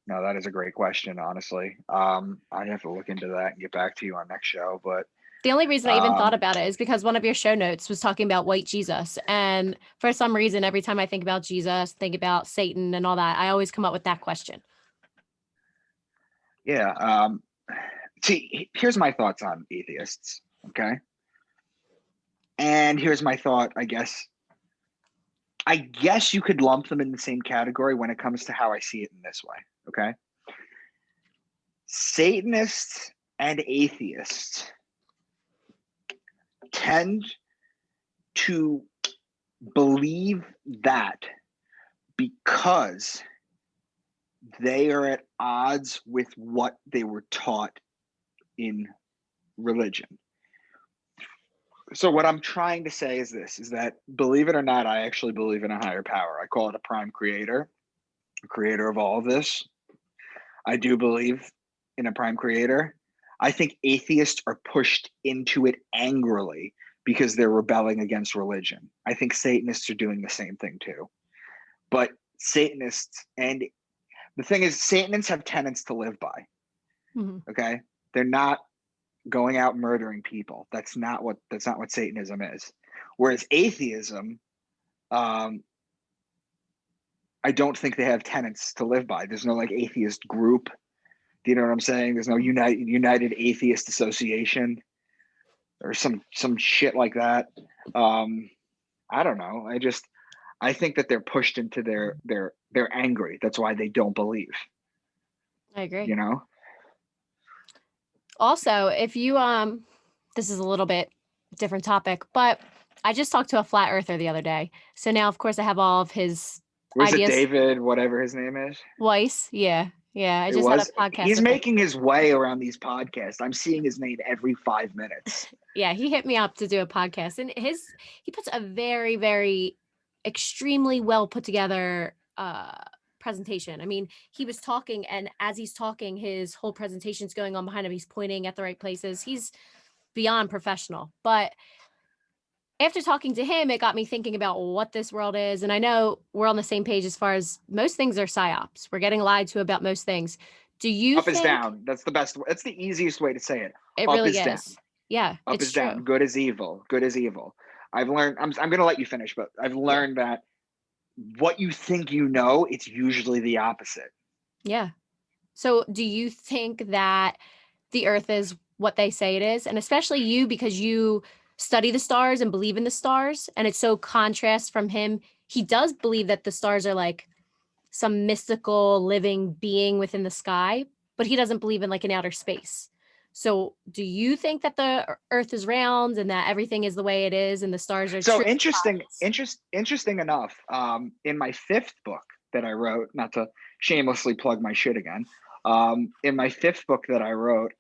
No, that is a great question, honestly. I have to look into that and get back to you on next show. But the only reason I even thought about it is because one of your show notes was talking about white Jesus. And for some reason, every time I think about Jesus, think about Satan and all that, I always come up with that question. Yeah. See, here's my thoughts on atheists. Okay. And here's my thought, I guess you could lump them in the same category when it comes to how I see it in this way. Okay. Satanists and atheists tend to believe that because they are at odds with what they were taught in religion. So what I'm trying to say is that, believe it or not, I actually believe in a higher power. I call it a prime creator, a creator of all of this. I do believe in a prime creator. I think atheists are pushed into it angrily because they're rebelling against religion. I think Satanists are doing the same thing too. But Satanists, and the thing is, Satanists have tenets to live by. Okay, they're not going out murdering people. That's not what Satanism is. Whereas atheism, I don't think they have tenets to live by. There's no like atheist group. Do you know what I'm saying? There's no United Atheist Association or some shit like that. I don't know. I think that they're pushed into they're angry. That's why they don't believe. I agree. You know? Also, if you this is a little bit different topic, but I just talked to a flat earther the other day. So now of course I have all of his Was ideas. it David, whatever his name is? Weiss, yeah. I It just was. had a podcast. He's making his way around these podcasts. I'm seeing his name every 5 minutes. Yeah, he hit me up to do a podcast, and he puts a very, very extremely well put together presentation. I mean, he was talking, and as he's talking, his whole presentation's going on behind him. He's pointing at the right places. He's beyond professional. But after talking to him, it got me thinking about what this world is. And I know we're on the same page as far as most things are psyops. We're getting lied to about most things. Do you think... Up is down. That's the best. That's the easiest way to say it. It Up really is is. down. Yeah, Up it's is true. down. Good is evil. Good is evil. I've learned, I'm going to let you finish, but I've learned that what you think you know, it's usually the opposite. Yeah. So do you think that the earth is what they say it is? And especially you, because you study the stars and believe in the stars, and it's so contrast from him. He does believe that the stars are like some mystical living being within the sky, but he doesn't believe in like an outer space. So do you think that the earth is round and that everything is the way it is and the stars are so true interesting enough, in my 5th book that I wrote, not to shamelessly plug my shit again, in my 5th book that I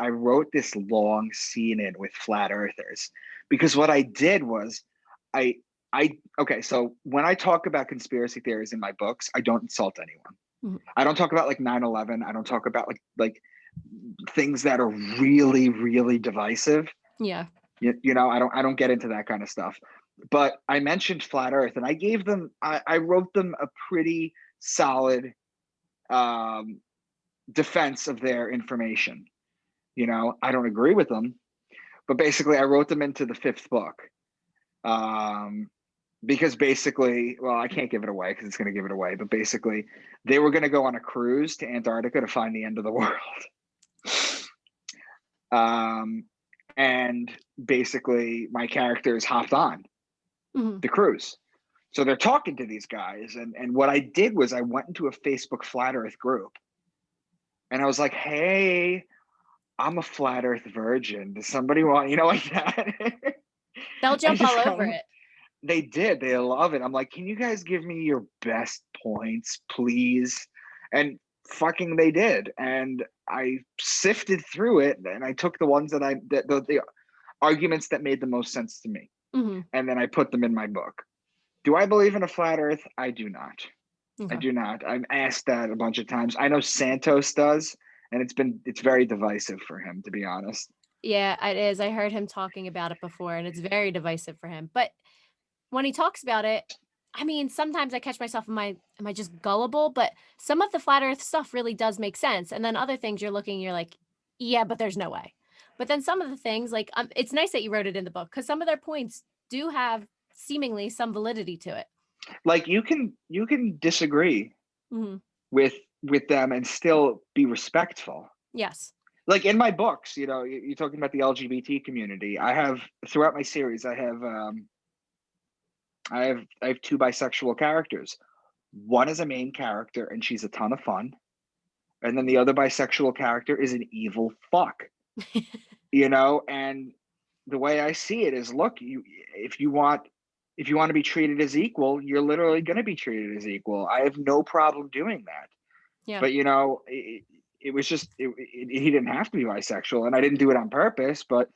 wrote this long scene in with flat earthers, because what I did was okay, so when I talk about conspiracy theories in my books, I don't insult anyone. I don't talk about like 9/11. I don't talk about like things that are really, really divisive. Yeah. You know, I don't get into that kind of stuff. But I mentioned flat earth, and I wrote them a pretty solid defense of their information. You know, I don't agree with them, but basically I wrote them into the 5th book. Because basically, well, I can't give it away because it's going to give it away, but basically they were going to go on a cruise to Antarctica to find the end of the world. And basically my characters hopped on the cruise. So they're talking to these guys. And what I did was I went into a Facebook flat earth group and I was like, hey, I'm a flat earth virgin. Does somebody want, like that? They'll jump all over it. They did. They love it. I'm like, can you guys give me your best points, please? And fucking they did. And I sifted through it and I took the ones that the arguments that made the most sense to me. And then I put them in my book. Do I believe in a flat earth? I do not. I do not. I'm asked that a bunch of times. I know Santos does, and it's very divisive for him, to be honest. Yeah, it is. I heard him talking about it before, and it's very divisive for him. But when he talks about it, I mean, sometimes I catch myself, am I just gullible? But some of the flat earth stuff really does make sense. And then other things you're like, yeah, but there's no way. But then some of the things, like, it's nice that you wrote it in the book because some of their points do have seemingly some validity to it. Like you can disagree with them and still be respectful. Yes. Like in my books, you're talking about the LGBT community. I have throughout my series, I have 2 bisexual characters. One is a main character and she's a ton of fun. And then the other bisexual character is an evil fuck. And the way I see it is, look, if you want to be treated as equal, you're literally going to be treated as equal. I have no problem doing that. Yeah. But it was just he didn't have to be bisexual, and I didn't do it on purpose. But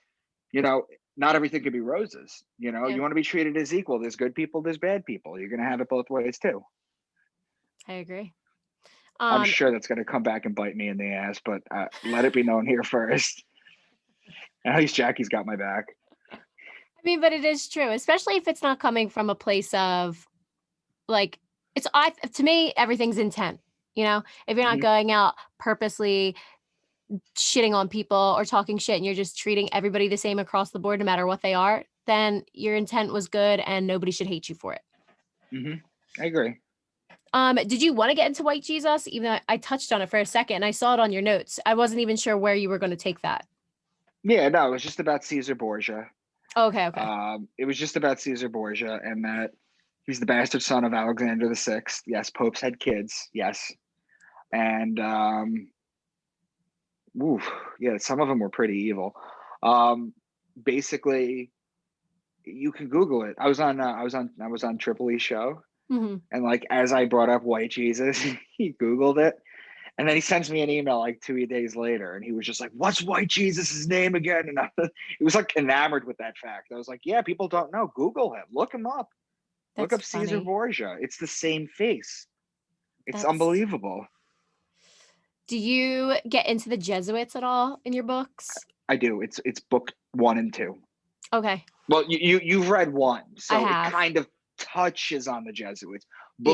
not everything could be roses. You want to be treated as equal. There's good people, there's bad people. You're going to have it both ways too. I agree. I'm sure that's going to come back and bite me in the ass, but let it be known here first. At least Jackie's got my back. I mean, but it is true, especially if it's not coming from a place of like to me, everything's intent. You know, if you're not Mhm. going out purposely shitting on people or talking shit and you're just treating everybody the same across the board, no matter what they are, then your intent was good and nobody should hate you for it. I agree. Did you want to get into white Jesus? Even though I touched on it for a second and I saw it on your notes. I wasn't even sure where you were going to take that. Yeah, no, it was just about Caesar Borgia. Oh, okay. It was just about Caesar Borgia and that he's the bastard son of Alexander the Sixth. Yes, popes had kids. Yes, and yeah, some of them were pretty evil. Basically, you can Google it. I was on Triple E's show, Mm-hmm. and like as I brought up white Jesus, he Googled it. And then he sends me an email like 2 days later, and he was just like, "What's White Jesus' name again?" And he was like enamored with that fact. I was like, "Yeah, people don't know. Google him. Look him up. Look That's up Caesar funny. Borgia. It's the same face. It's That's. unbelievable." Do you get into the Jesuits at all in your books? I do. It's book 1 and 2. Okay, Well, you've read 1, I so it have. kind of touches on the Jesuits. Yeah.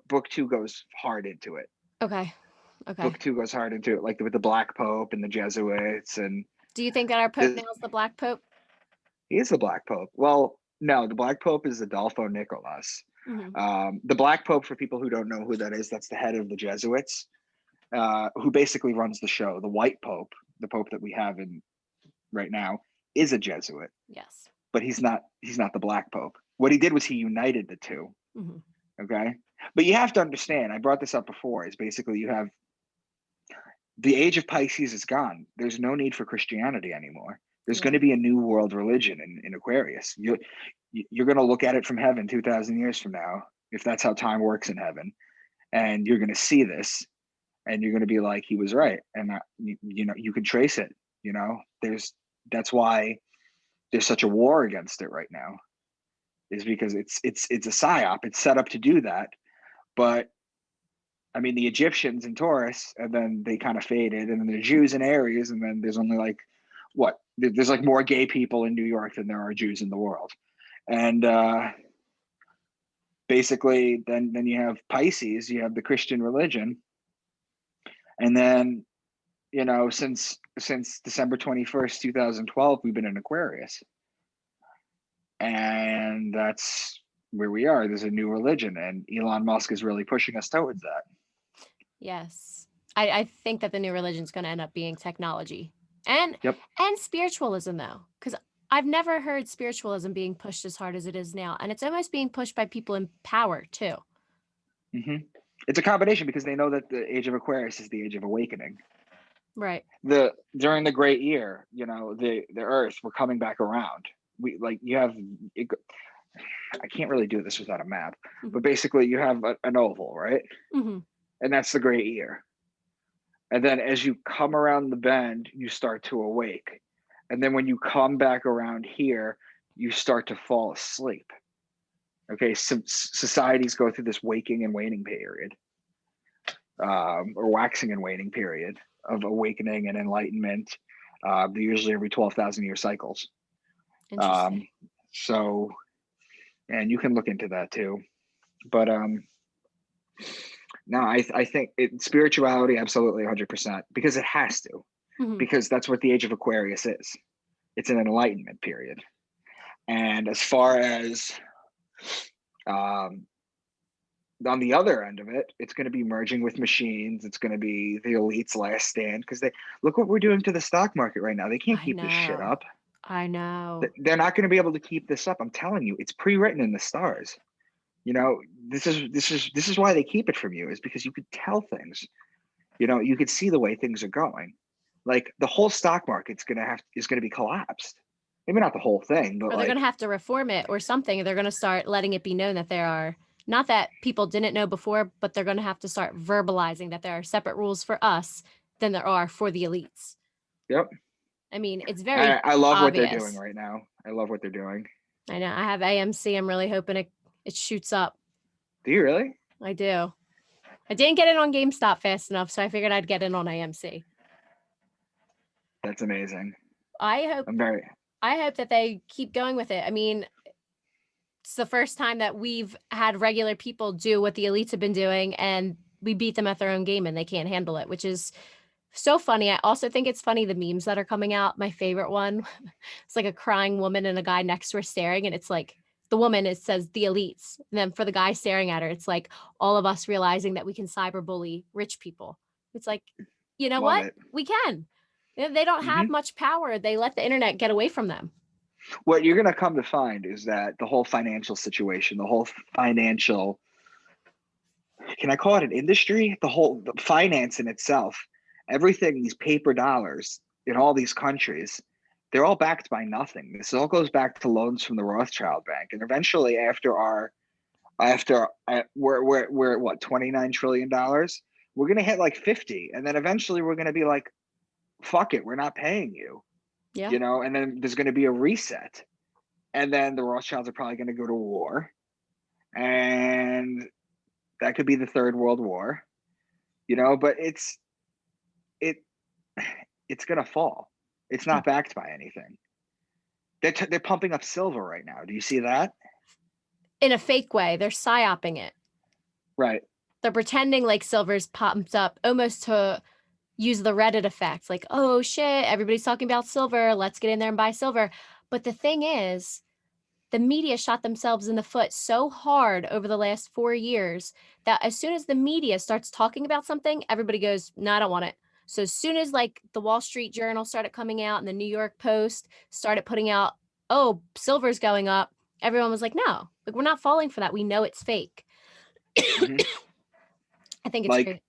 Book 2 goes hard into it. Okay. Book 2 goes hard into it, like with the Black Pope and the Jesuits, and Do you think that our Pope now is the Black Pope? he is the Black Pope. Well, no, the Black Pope is Adolfo Nicolas. Mm-hmm. The Black Pope, for people who don't know who that is, that's the head of the Jesuits, who basically runs the show. The White Pope, the Pope that we have in right now, is a Jesuit, Yes. but he's not. He's not the Black Pope. What he did was he united the two. Mm-hmm. Okay, but you have to understand. I brought this up before. Is basically you have the age of Pisces is gone. There's no need for Christianity anymore. There's going to be a new world religion in Aquarius. You're going to look at it from heaven 2,000 years from now, if that's how time works in heaven, and you're going to see this, and you're going to be like, he was right, and you can trace it. That's why there's such a war against it right now, is because it's a psyop. It's set up to do that, but I mean, the Egyptians in Taurus, and then they kind of faded, and then the Jews in Aries, and then there's only like there's like more gay people in New York than there are Jews in the world, and basically, then you have Pisces, you have the Christian religion, and then since December 21st, 2012, we've been in Aquarius, and that's where we are. There's a new religion, and Elon Musk is really pushing us towards that. Yes. I think that the new religion is going to end up being technology and spiritualism, though, because I've never heard spiritualism being pushed as hard as it is now. And it's almost being pushed by people in power, too. Mm-hmm. It's a combination because they know that the age of Aquarius is the age of awakening. Right. During the great year, the Earth, we're coming back around. I can't really do this without a map, but basically you have an oval, right? Mm-hmm. And that's the great year. And then as you come around the bend, you start to awake. And then when you come back around here, you start to fall asleep. Okay, so societies go through this waking and waning period, or waxing and waning period of awakening and enlightenment. They're usually every 12,000 year cycles. Interesting. So, and you can look into that too. But no, I think spirituality, absolutely 100%, because it has to, because that's what the age of Aquarius is. It's an enlightenment period. And as far as on the other end of it, it's going to be merging with machines. It's going to be the elite's last stand, because they look what we're doing to the stock market right now. They can't keep this shit up. I know. They're not going to be able to keep this up. I'm telling you, it's pre-written in the stars. This is why they keep it from you, is because you could tell things. You could see the way things are going. Like the whole stock market's is gonna be collapsed. Maybe not the whole thing, but or they're going to have to reform it or something. They're going to start letting it be known that there are, not that people didn't know before, but they're going to have to start verbalizing that there are separate rules for us than there are for the elites. Yep. I mean, it's very I love obvious. what they're doing right now. I love what they're doing. I know. I have AMC. I'm really hoping it shoots up. Do you really? I do. I didn't get it on GameStop fast enough, so I figured I'd get it on AMC. That's amazing. I hope. I'm very I hope that they keep going with it. I mean, it's the first time that we've had regular people do what the elites have been doing, and we beat them at their own game and they can't handle it, which is so funny. I also think it's funny the memes that are coming out. My favorite one, it's like a crying woman and a guy next to her staring, and it's like the woman, it says the elites. And then for the guy staring at her, it's like all of us realizing that we can cyberbully rich people. It's like, you know Love what? it. We can. They don't have Hmm. much power. They let the internet get away from them. What you're going to come to find is that the whole financial situation, the whole financial, can I call it an industry? The finance in itself, everything, these paper dollars in all these countries, they're all backed by nothing. This all goes back to loans from the Rothschild Bank. And eventually, we're at what, $29 trillion, we're going to hit like 50. And then eventually we're going to be like, fuck it, we're not paying you, Yeah. you know, and then there's going to be a reset. And then the Rothschilds are probably going to go to war. And that could be the Third World War, you know, but it it's gonna fall. It's not backed by anything. They're pumping up silver right now. Do you see that? In a fake way, they're psyoping it. Right. They're pretending like silver's pumped up almost to use the Reddit effect. Like, oh shit, everybody's talking about silver. Let's get in there and buy silver. But the thing is, the media shot themselves in the foot so hard over the last 4 years that as soon as the media starts talking about something, everybody goes, no, I don't want it. So as soon as like the Wall Street Journal started coming out and the New York Post started putting out, oh, silver's going up, everyone was like, no, like we're not falling for that. We know it's fake. Hmm. I think it's Like, great.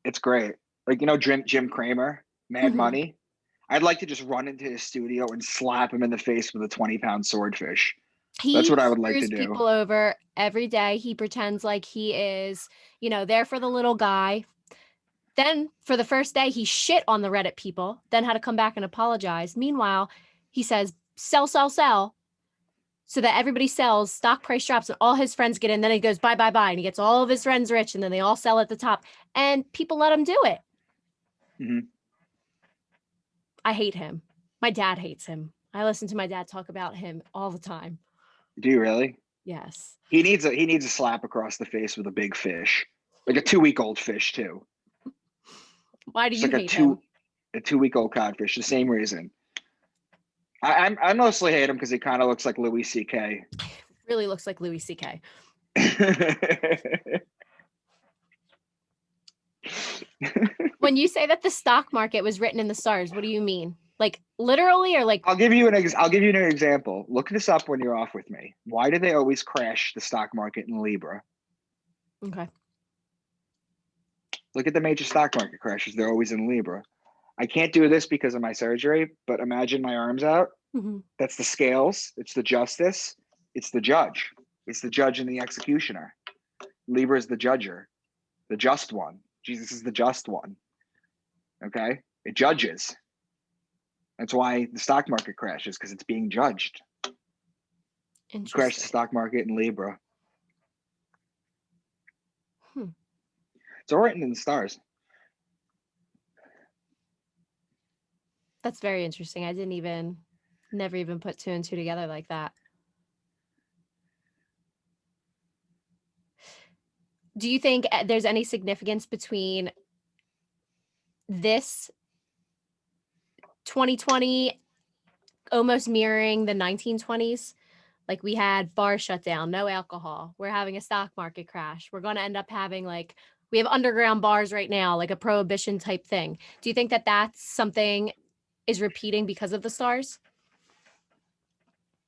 it's great. Like, you know, Jim Cramer, Mad Mhm. Money. I'd like to just run into his studio and slap him in the face with a 20-pound swordfish. That's He what I would like to screws do. people over every day. He pretends like he is, there for the little guy. Then for the first day, he shit on the Reddit people, then had to come back and apologize. Meanwhile, he says, sell, sell, sell, so that everybody sells, stock price drops, and all his friends get in. Then he goes, buy, buy, buy. And he gets all of his friends rich, and then they all sell at the top. And people let him do it. Hmm. I hate him. My dad hates him. I listen to my dad talk about him all the time. Do you really? Yes. He needs a slap across the face with a big fish, like a 2-week-old fish too. Why do Just you like hate him? a 2-week-old codfish. The same reason. I mostly hate him because he kind of looks like Louis C.K. Really looks like Louis C.K. When you say that the stock market was written in the stars, what do you mean? Like literally or like, I'll give you an example. Look this up when you're off with me. Why do they always crash the stock market in Libra? okay. Look at the major stock market crashes. They're always in Libra. I can't do this because of my surgery, but imagine my arms out. Mhm. That's the scales. It's the justice. It's the judge. It's the judge and the executioner. Libra is the judger, the just one. Jesus is the just one. Okay? It judges. That's why the stock market crashes, because it's being judged. Crash the Interesting. stock market in Libra. Hmm. It's all written in the stars. That's very interesting. I never even put two and two together like that. Do you think there's any significance between this 2020 almost mirroring the 1920s? Like we had bars shut down, no alcohol. We're having a stock market crash. We're going to end up having we have underground bars right now, like a prohibition type thing. Do you think that that's something is repeating because of the stars?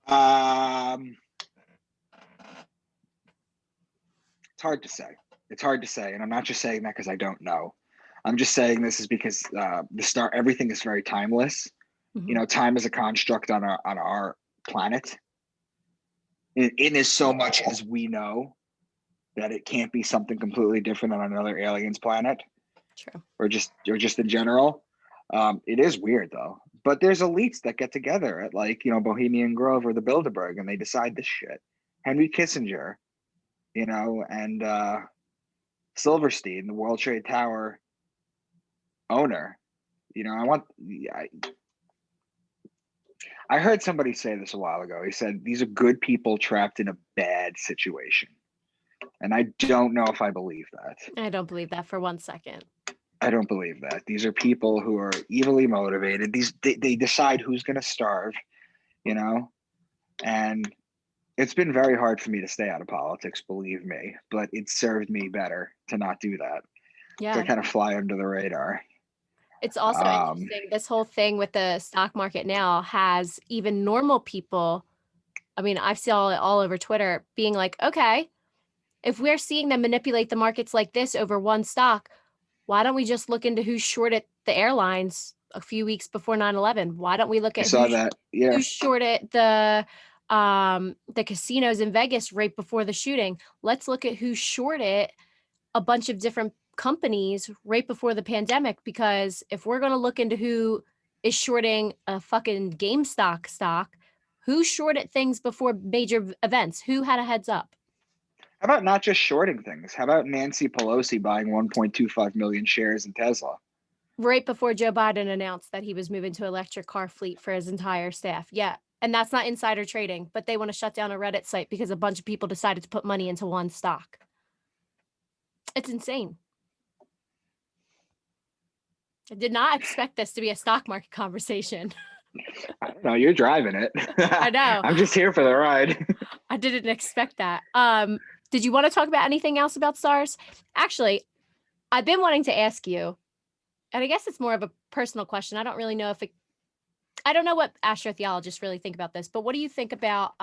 Um, it's hard to say. It's hard to say, and I'm not just saying that because I don't know. I'm just saying this is because everything is very timeless. You Mhm. know, time is a construct on our planet. It is so much as we know that it can't be something completely different on another alien's planet, True. or just in general. It is weird though. But there's elites that get together at Bohemian Grove or the Bilderberg, and they decide this shit. Henry Kissinger, and Silverstein, the World Trade Tower owner. I want. I heard somebody say this a while ago. He said, these are good people trapped in a bad situation. And I don't know if I believe that. I don't believe that for 1 second. I don't believe that. These are people who are evilly motivated. They decide who's going to starve, you know? And it's been very hard for me to stay out of politics, believe me, but it served me better to not do that. Yeah. To kind of fly under the radar. It's also interesting. This whole thing with the stock market now has even normal people. I mean, I've seen it all over Twitter being like, okay, if we're seeing them manipulate the markets like this over one stock, why don't we just look into who shorted the airlines a few weeks before 9/11? Why don't we look at who shorted the casinos in Vegas right before the shooting? Let's look at who shorted a bunch of different companies right before the pandemic, because if we're going to look into who is shorting a fucking GameStop stock, who shorted things before major events? Who had a heads up? How about not just shorting things? How about Nancy Pelosi buying 1.25 million shares in Tesla? Right before Joe Biden announced that he was moving to electric car fleet for his entire staff. Yeah. And that's not insider trading, but they want to shut down a Reddit site because a bunch of people decided to put money into one stock. It's insane. I did not expect this to be a stock market conversation. I don't know. You're driving it. I know. I'm just here for the ride. I didn't expect that. Did you want to talk about anything else about stars? Actually, I've been wanting to ask you, and I guess it's more of a personal question. I don't really know if I don't know what astrotheologists really think about this, but what do you think about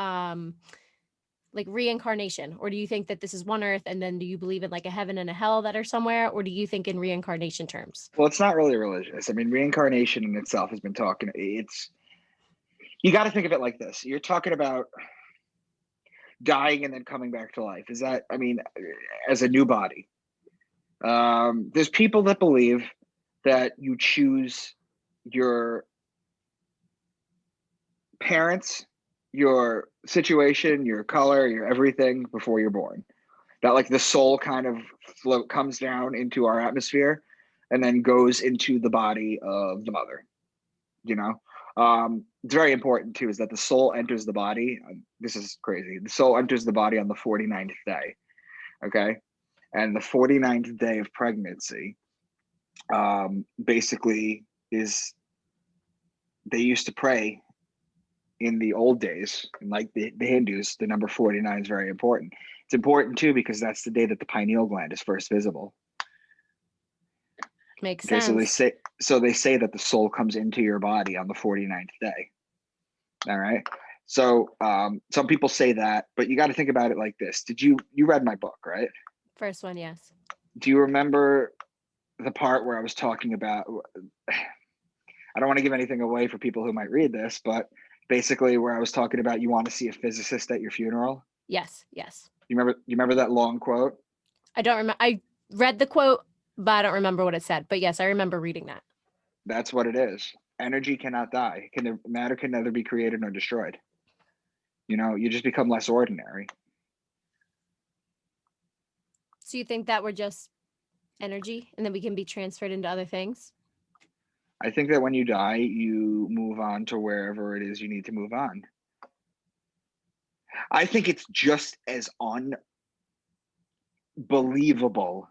like reincarnation? Or do you think that this is one Earth, and then do you believe in like a heaven and a hell that are somewhere? Or do you think in reincarnation terms? Well, it's not really religious. I mean, reincarnation in itself has been talking. You got to think of it like this. You're talking about dying and then coming back to life. Is that, I mean, as a new body. There's people that believe that you choose your parents, your situation, your color, your everything before you're born. That like the soul kind of comes down into our atmosphere and then goes into the body of the mother. You know, it's very important too, is that the soul enters the body. This is crazy. The soul enters the body on the 49th day. Okay. And the 49th day of pregnancy basically is, they used to pray in the old days, and like the Hindus, the number 49 is very important. It's important too because that's the day that the pineal gland is first visible. Makes sense. So they say that the soul comes into your body on the 49th day. All right. So some people say that, but you got to think about it like this. You read my book, right? First one, yes. Do you remember the part where I was talking about, I don't want to give anything away for people who might read this, but basically where I was talking about, you want to see a physicist at your funeral? Yes. You remember that long quote? I don't remember. I read the quote, but I don't remember what it said. But yes, I remember reading that. That's what it is. Energy cannot die. Matter can neither be created nor destroyed. You know, you just become less ordinary. So you think that we're just energy and then we can be transferred into other things? I think that when you die, you move on to wherever it is you need to move on. I think it's just as unbelievable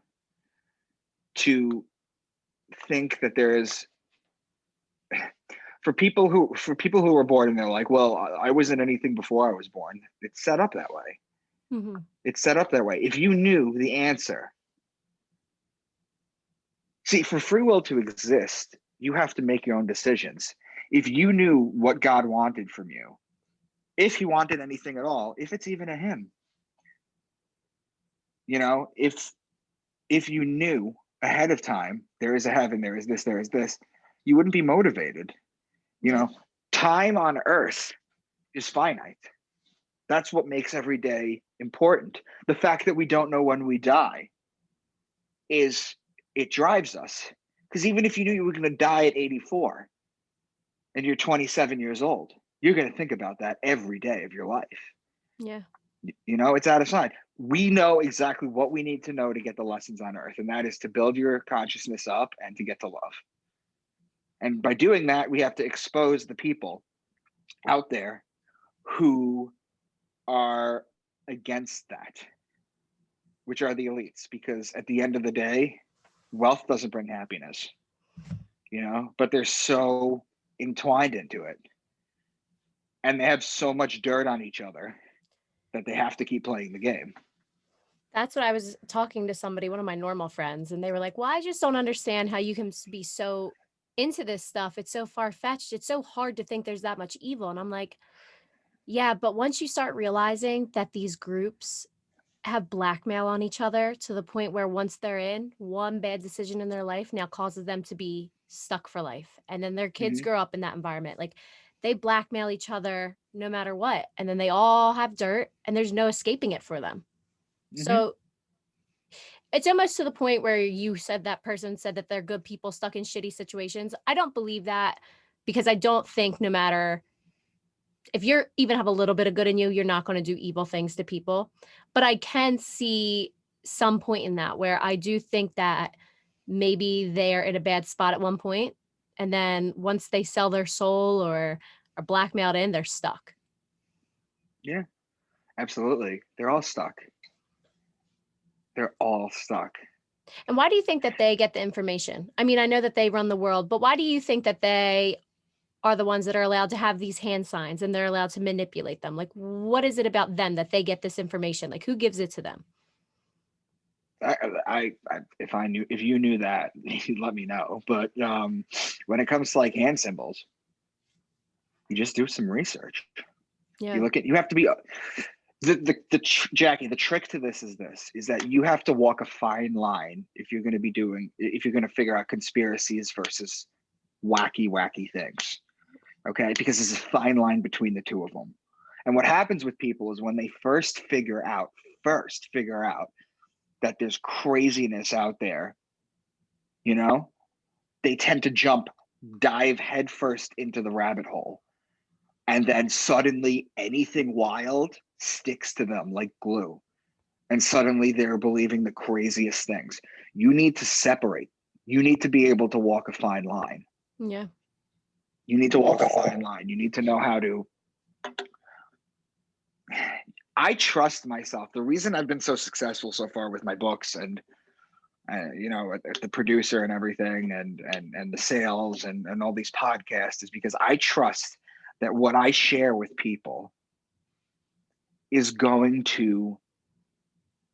to think that there is, for people who were born and they're like, well, I wasn't anything before I was born. It's set up that way. Mm-hmm. It's set up that way. If you knew the answer, see, for free will to exist, you have to make your own decisions. If you knew what God wanted from you, if he wanted anything at all, if it's even a him, you know, if you knew ahead of time, there is a heaven, there is this, you wouldn't be motivated. You know, time on earth is finite. That's what makes every day important. The fact that we don't know when we die it drives us. Because even if you knew you were going to die at 84 and you're 27 years old, you're going to think about that every day of your life. Yeah. You know, it's out of sight. We know exactly what we need to know to get the lessons on earth, and that is to build your consciousness up and to get to love. And by doing that, we have to expose the people out there who are against that, which are the elites, because at the end of the day, wealth doesn't bring happiness, but they're so entwined into it. And they have so much dirt on each other that they have to keep playing the game. That's what I was talking to somebody, one of my normal friends, and they were like, well, I just don't understand how you can be so into this stuff. It's so far-fetched. It's so hard to think there's that much evil. And I'm like, yeah, but once you start realizing that these groups have blackmail on each other to the point where once they're in, one bad decision in their life now causes them to be stuck for life. And then their kids grow up in that environment. Like they blackmail each other no matter what. And then they all have dirt and there's no escaping it for them. So it's almost to the point where you said that person said that they're good people stuck in shitty situations. I don't believe that, because I don't think no matter if you're even have a little bit of good in you, you're not going to do evil things to people. But I can see some point in that where I do think that maybe they're in a bad spot at one point, and then once they sell their soul or are blackmailed in, they're stuck. Yeah, absolutely. They're all stuck. They're all stuck. And why do you think that they get the information? I mean, I know that they run the world, but why do you think that they are the ones that are allowed to have these hand signs and they're allowed to manipulate them? Like, what is it about them that they get this information? Like, who gives it to them? If you knew that, you'd let me know. But when it comes to like hand symbols, you just do some research. Yeah. You have to be Jackie, the trick to this is that you have to walk a fine line if you're going to figure out conspiracies versus wacky things. Okay, because there's a fine line between the two of them. And what happens with people is when they first figure out that there's craziness out there, they tend to dive headfirst into the rabbit hole. And then suddenly anything wild sticks to them like glue. And suddenly they're believing the craziest things. You need to separate. You need to be able to walk a fine line. Yeah. You need to walk a fine line. You need to know how to. I trust myself. The reason I've been so successful so far with my books and the producer and everything and the sales and all these podcasts is because I trust that what I share with people is going to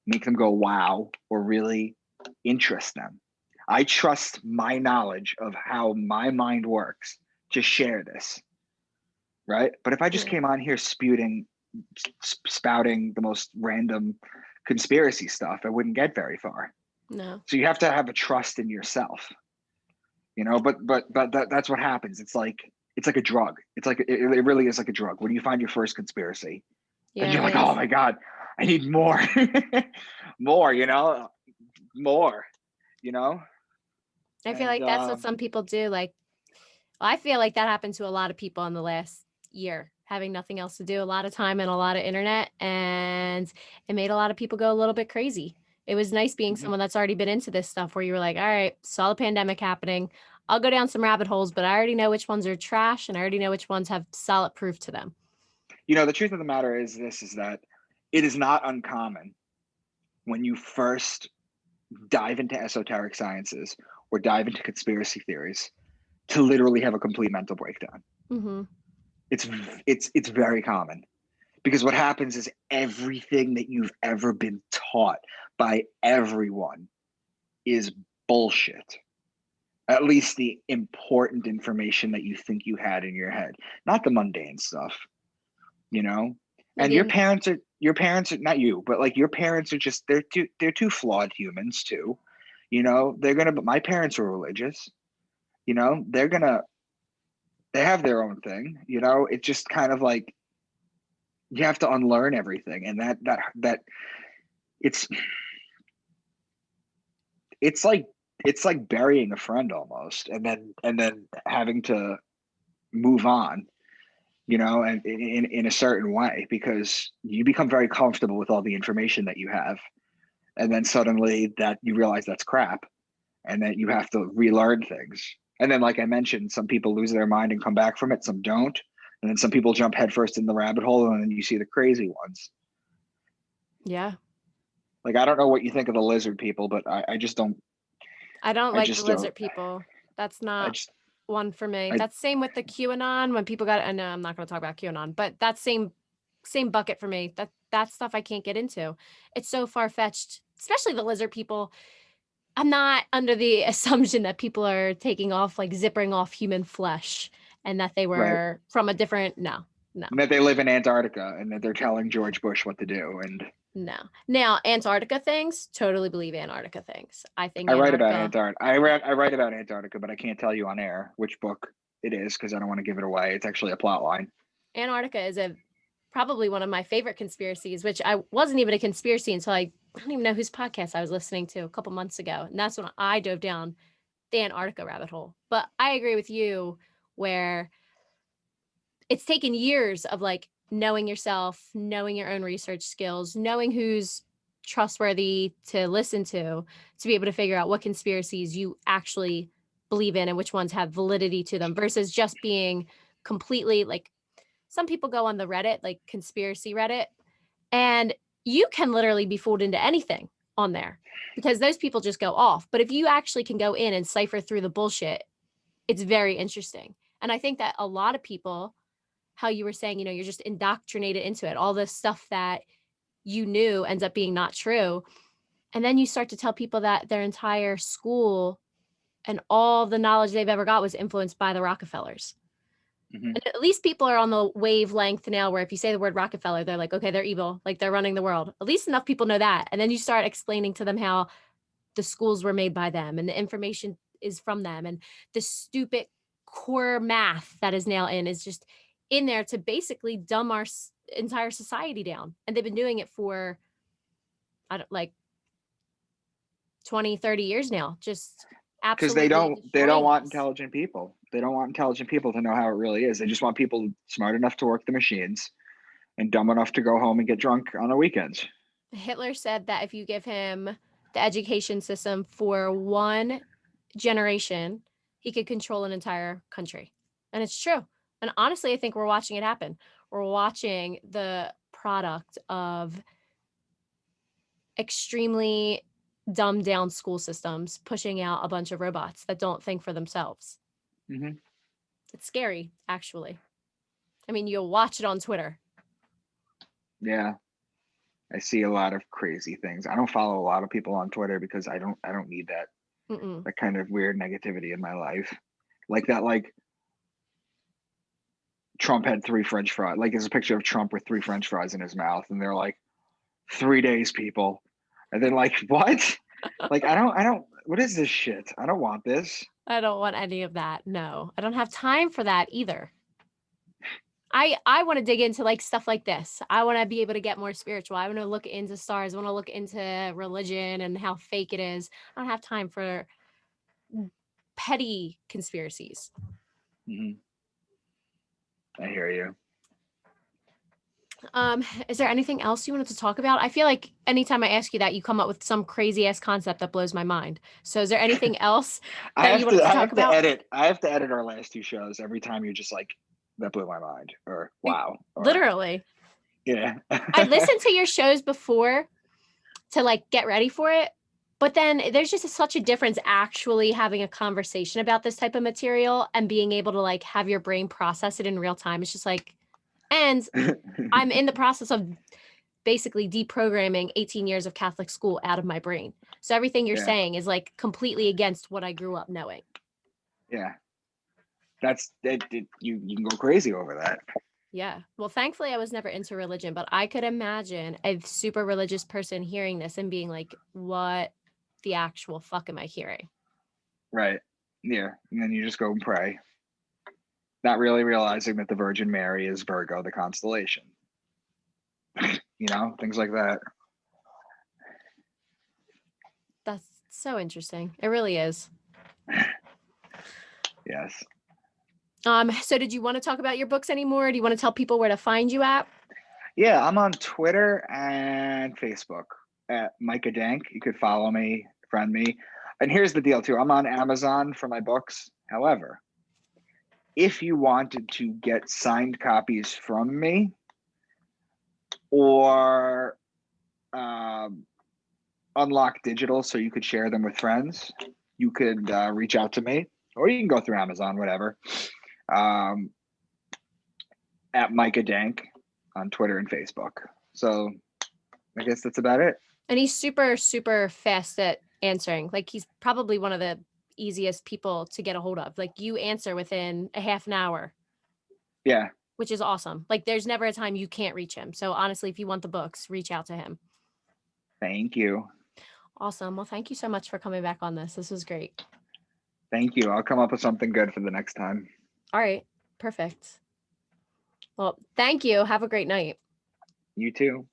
make them go wow or really interest them. I trust my knowledge of how my mind works to share this, right? But if I just came on here spouting the most random conspiracy stuff, I wouldn't get very far. No. So you have to have a trust in yourself, but that's what happens. It's like a drug. It's like it really is like a drug. When you find your first conspiracy, and you're like, oh my God, I need more, more. I feel like that's what some people do. Like, I feel like that happened to a lot of people in the last year, having nothing else to do, a lot of time and a lot of internet, and it made a lot of people go a little bit crazy. It was nice being someone that's already been into this stuff where you were like, all right, saw the pandemic happening. I'll go down some rabbit holes, but I already know which ones are trash and I already know which ones have solid proof to them. The truth of the matter is that it is not uncommon when you first dive into esoteric sciences or dive into conspiracy theories to literally have a complete mental breakdown. Mm-hmm. It's very common, because what happens is everything that you've ever been taught by everyone is bullshit. At least the important information that you think you had in your head, not the mundane stuff, And your parents are not you, but like your parents are just they're too flawed humans too. My parents were religious. They have their own thing. It's just kind of like you have to unlearn everything, and that it's like burying a friend almost, and then having to move on, and in a certain way, because you become very comfortable with all the information that you have, and then suddenly that you realize that's crap, and that you have to relearn things. And then, like I mentioned, some people lose their mind and come back from it, some don't. And then some people jump headfirst in the rabbit hole, and then you see the crazy ones. Yeah. Like, I don't know what you think of the lizard people, but I just don't. I don't I like the just lizard don't. people. That's I not just. one for me. I That's same with the QAnon when people got, I know I'm not going to talk about QAnon, but that's same bucket for me. That stuff I can't get into. It's so far-fetched, especially the lizard people. I'm not under the assumption that people are taking off, like zippering off human flesh and that they right. were from a different, no. And that they live in Antarctica and that they're telling George Bush what to do. And No. Now, Antarctica things, totally believe Antarctica things. I think I write about Antarctica, Antarctica. I write about Antarctica, but I can't tell you on air which book it is because I don't want to give it away. It's actually a plot line. Antarctica is probably one of my favorite conspiracies, which I wasn't even a conspiracy until I don't even know whose podcast I was listening to a couple months ago. And that's when I dove down the Antarctica rabbit hole. But I agree with you where it's taken years of like knowing yourself, knowing your own research skills, knowing who's trustworthy to listen to be able to figure out what conspiracies you actually believe in and which ones have validity to them versus just being completely like some people go on the Reddit, like conspiracy Reddit, and you can literally be fooled into anything on there because those people just go off. But if you actually can go in and cipher through the bullshit, it's very interesting. And I think that a lot of people, how you were saying, you're just indoctrinated into it. All this stuff that you knew ends up being not true. And then you start to tell people that their entire school and all the knowledge they've ever got was influenced by the Rockefellers. Mm-hmm. And at least people are on the wavelength now where if you say the word Rockefeller, they're like, okay, they're evil, like they're running the world. At least enough people know that. And then you start explaining to them how the schools were made by them and the information is from them. And the stupid core math that is now in is just in there to basically dumb our entire society down. And they've been doing it for, I don't like 20, 30 years now. Just because absolutely they don't destroying want us. intelligent people. They don't want intelligent people to know how it really is. They just want people smart enough to work the machines and dumb enough to go home and get drunk on the weekends. Hitler said that if you give him the education system for one generation, he could control an entire country. And it's true. And honestly, I think we're watching it happen. We're watching the product of extremely dumbed down school systems pushing out a bunch of robots that don't think for themselves. Mm-hmm. It's scary, actually. I mean, you'll watch it on Twitter. Yeah, I see a lot of crazy things. I don't follow a lot of people on Twitter because I don't need that kind of weird negativity in my life. Like that, like Trump had 3 French fries. Like there's a picture of Trump with 3 French fries in his mouth, and they're like 3 days, people. And then like what? Like I don't. What is this shit? I don't want this. I don't want any of that. No, I don't have time for that either. I want to dig into like stuff like this. I want to be able to get more spiritual. I want to look into stars. I want to look into religion and how fake it is. I don't have time for petty conspiracies. Mm-hmm. I hear you. Is there anything else you wanted to talk about? I feel like anytime I ask you that, you come up with some crazy ass concept that blows my mind. So is there anything else that you wanted to talk about? I have to edit our last 2 shows every time you're just like, that blew my mind, or wow. Or, literally. Yeah. I listened to your shows before to like get ready for it. But then there's just such a difference actually having a conversation about this type of material and being able to like have your brain process it in real time. It's just like, and I'm in the process of basically deprogramming 18 years of Catholic school out of my brain. So everything you're saying is like completely against what I grew up knowing. Yeah. You can go crazy over that. Yeah. Well, thankfully I was never into religion, but I could imagine a super religious person hearing this and being like, what the actual fuck am I hearing? Right. Yeah. And then you just go and pray. Not really realizing that the Virgin Mary is Virgo, the constellation. Things like that. That's so interesting. It really is. Yes. So did you want to talk about your books anymore? Do you want to tell people where to find you at? Yeah, I'm on Twitter and Facebook at Micah Dank. You could follow me, friend me. And here's the deal too. I'm on Amazon for my books. However, if you wanted to get signed copies from me, or unlock digital so you could share them with friends, you could reach out to me, or you can go through Amazon, whatever, at Micah Dank on Twitter and Facebook. So I guess that's about it. And he's super, super fast at answering. Like, he's probably one of the easiest people to get a hold of. Like, you answer within a half an hour. Yeah. Which is awesome. Like, there's never a time you can't reach him. So honestly, if you want the books, reach out to him. Thank you. Awesome. Well, thank you so much for coming back on this. This was great. Thank you. I'll come up with something good for the next time. All right. Perfect. Well, thank you. Have a great night. You too.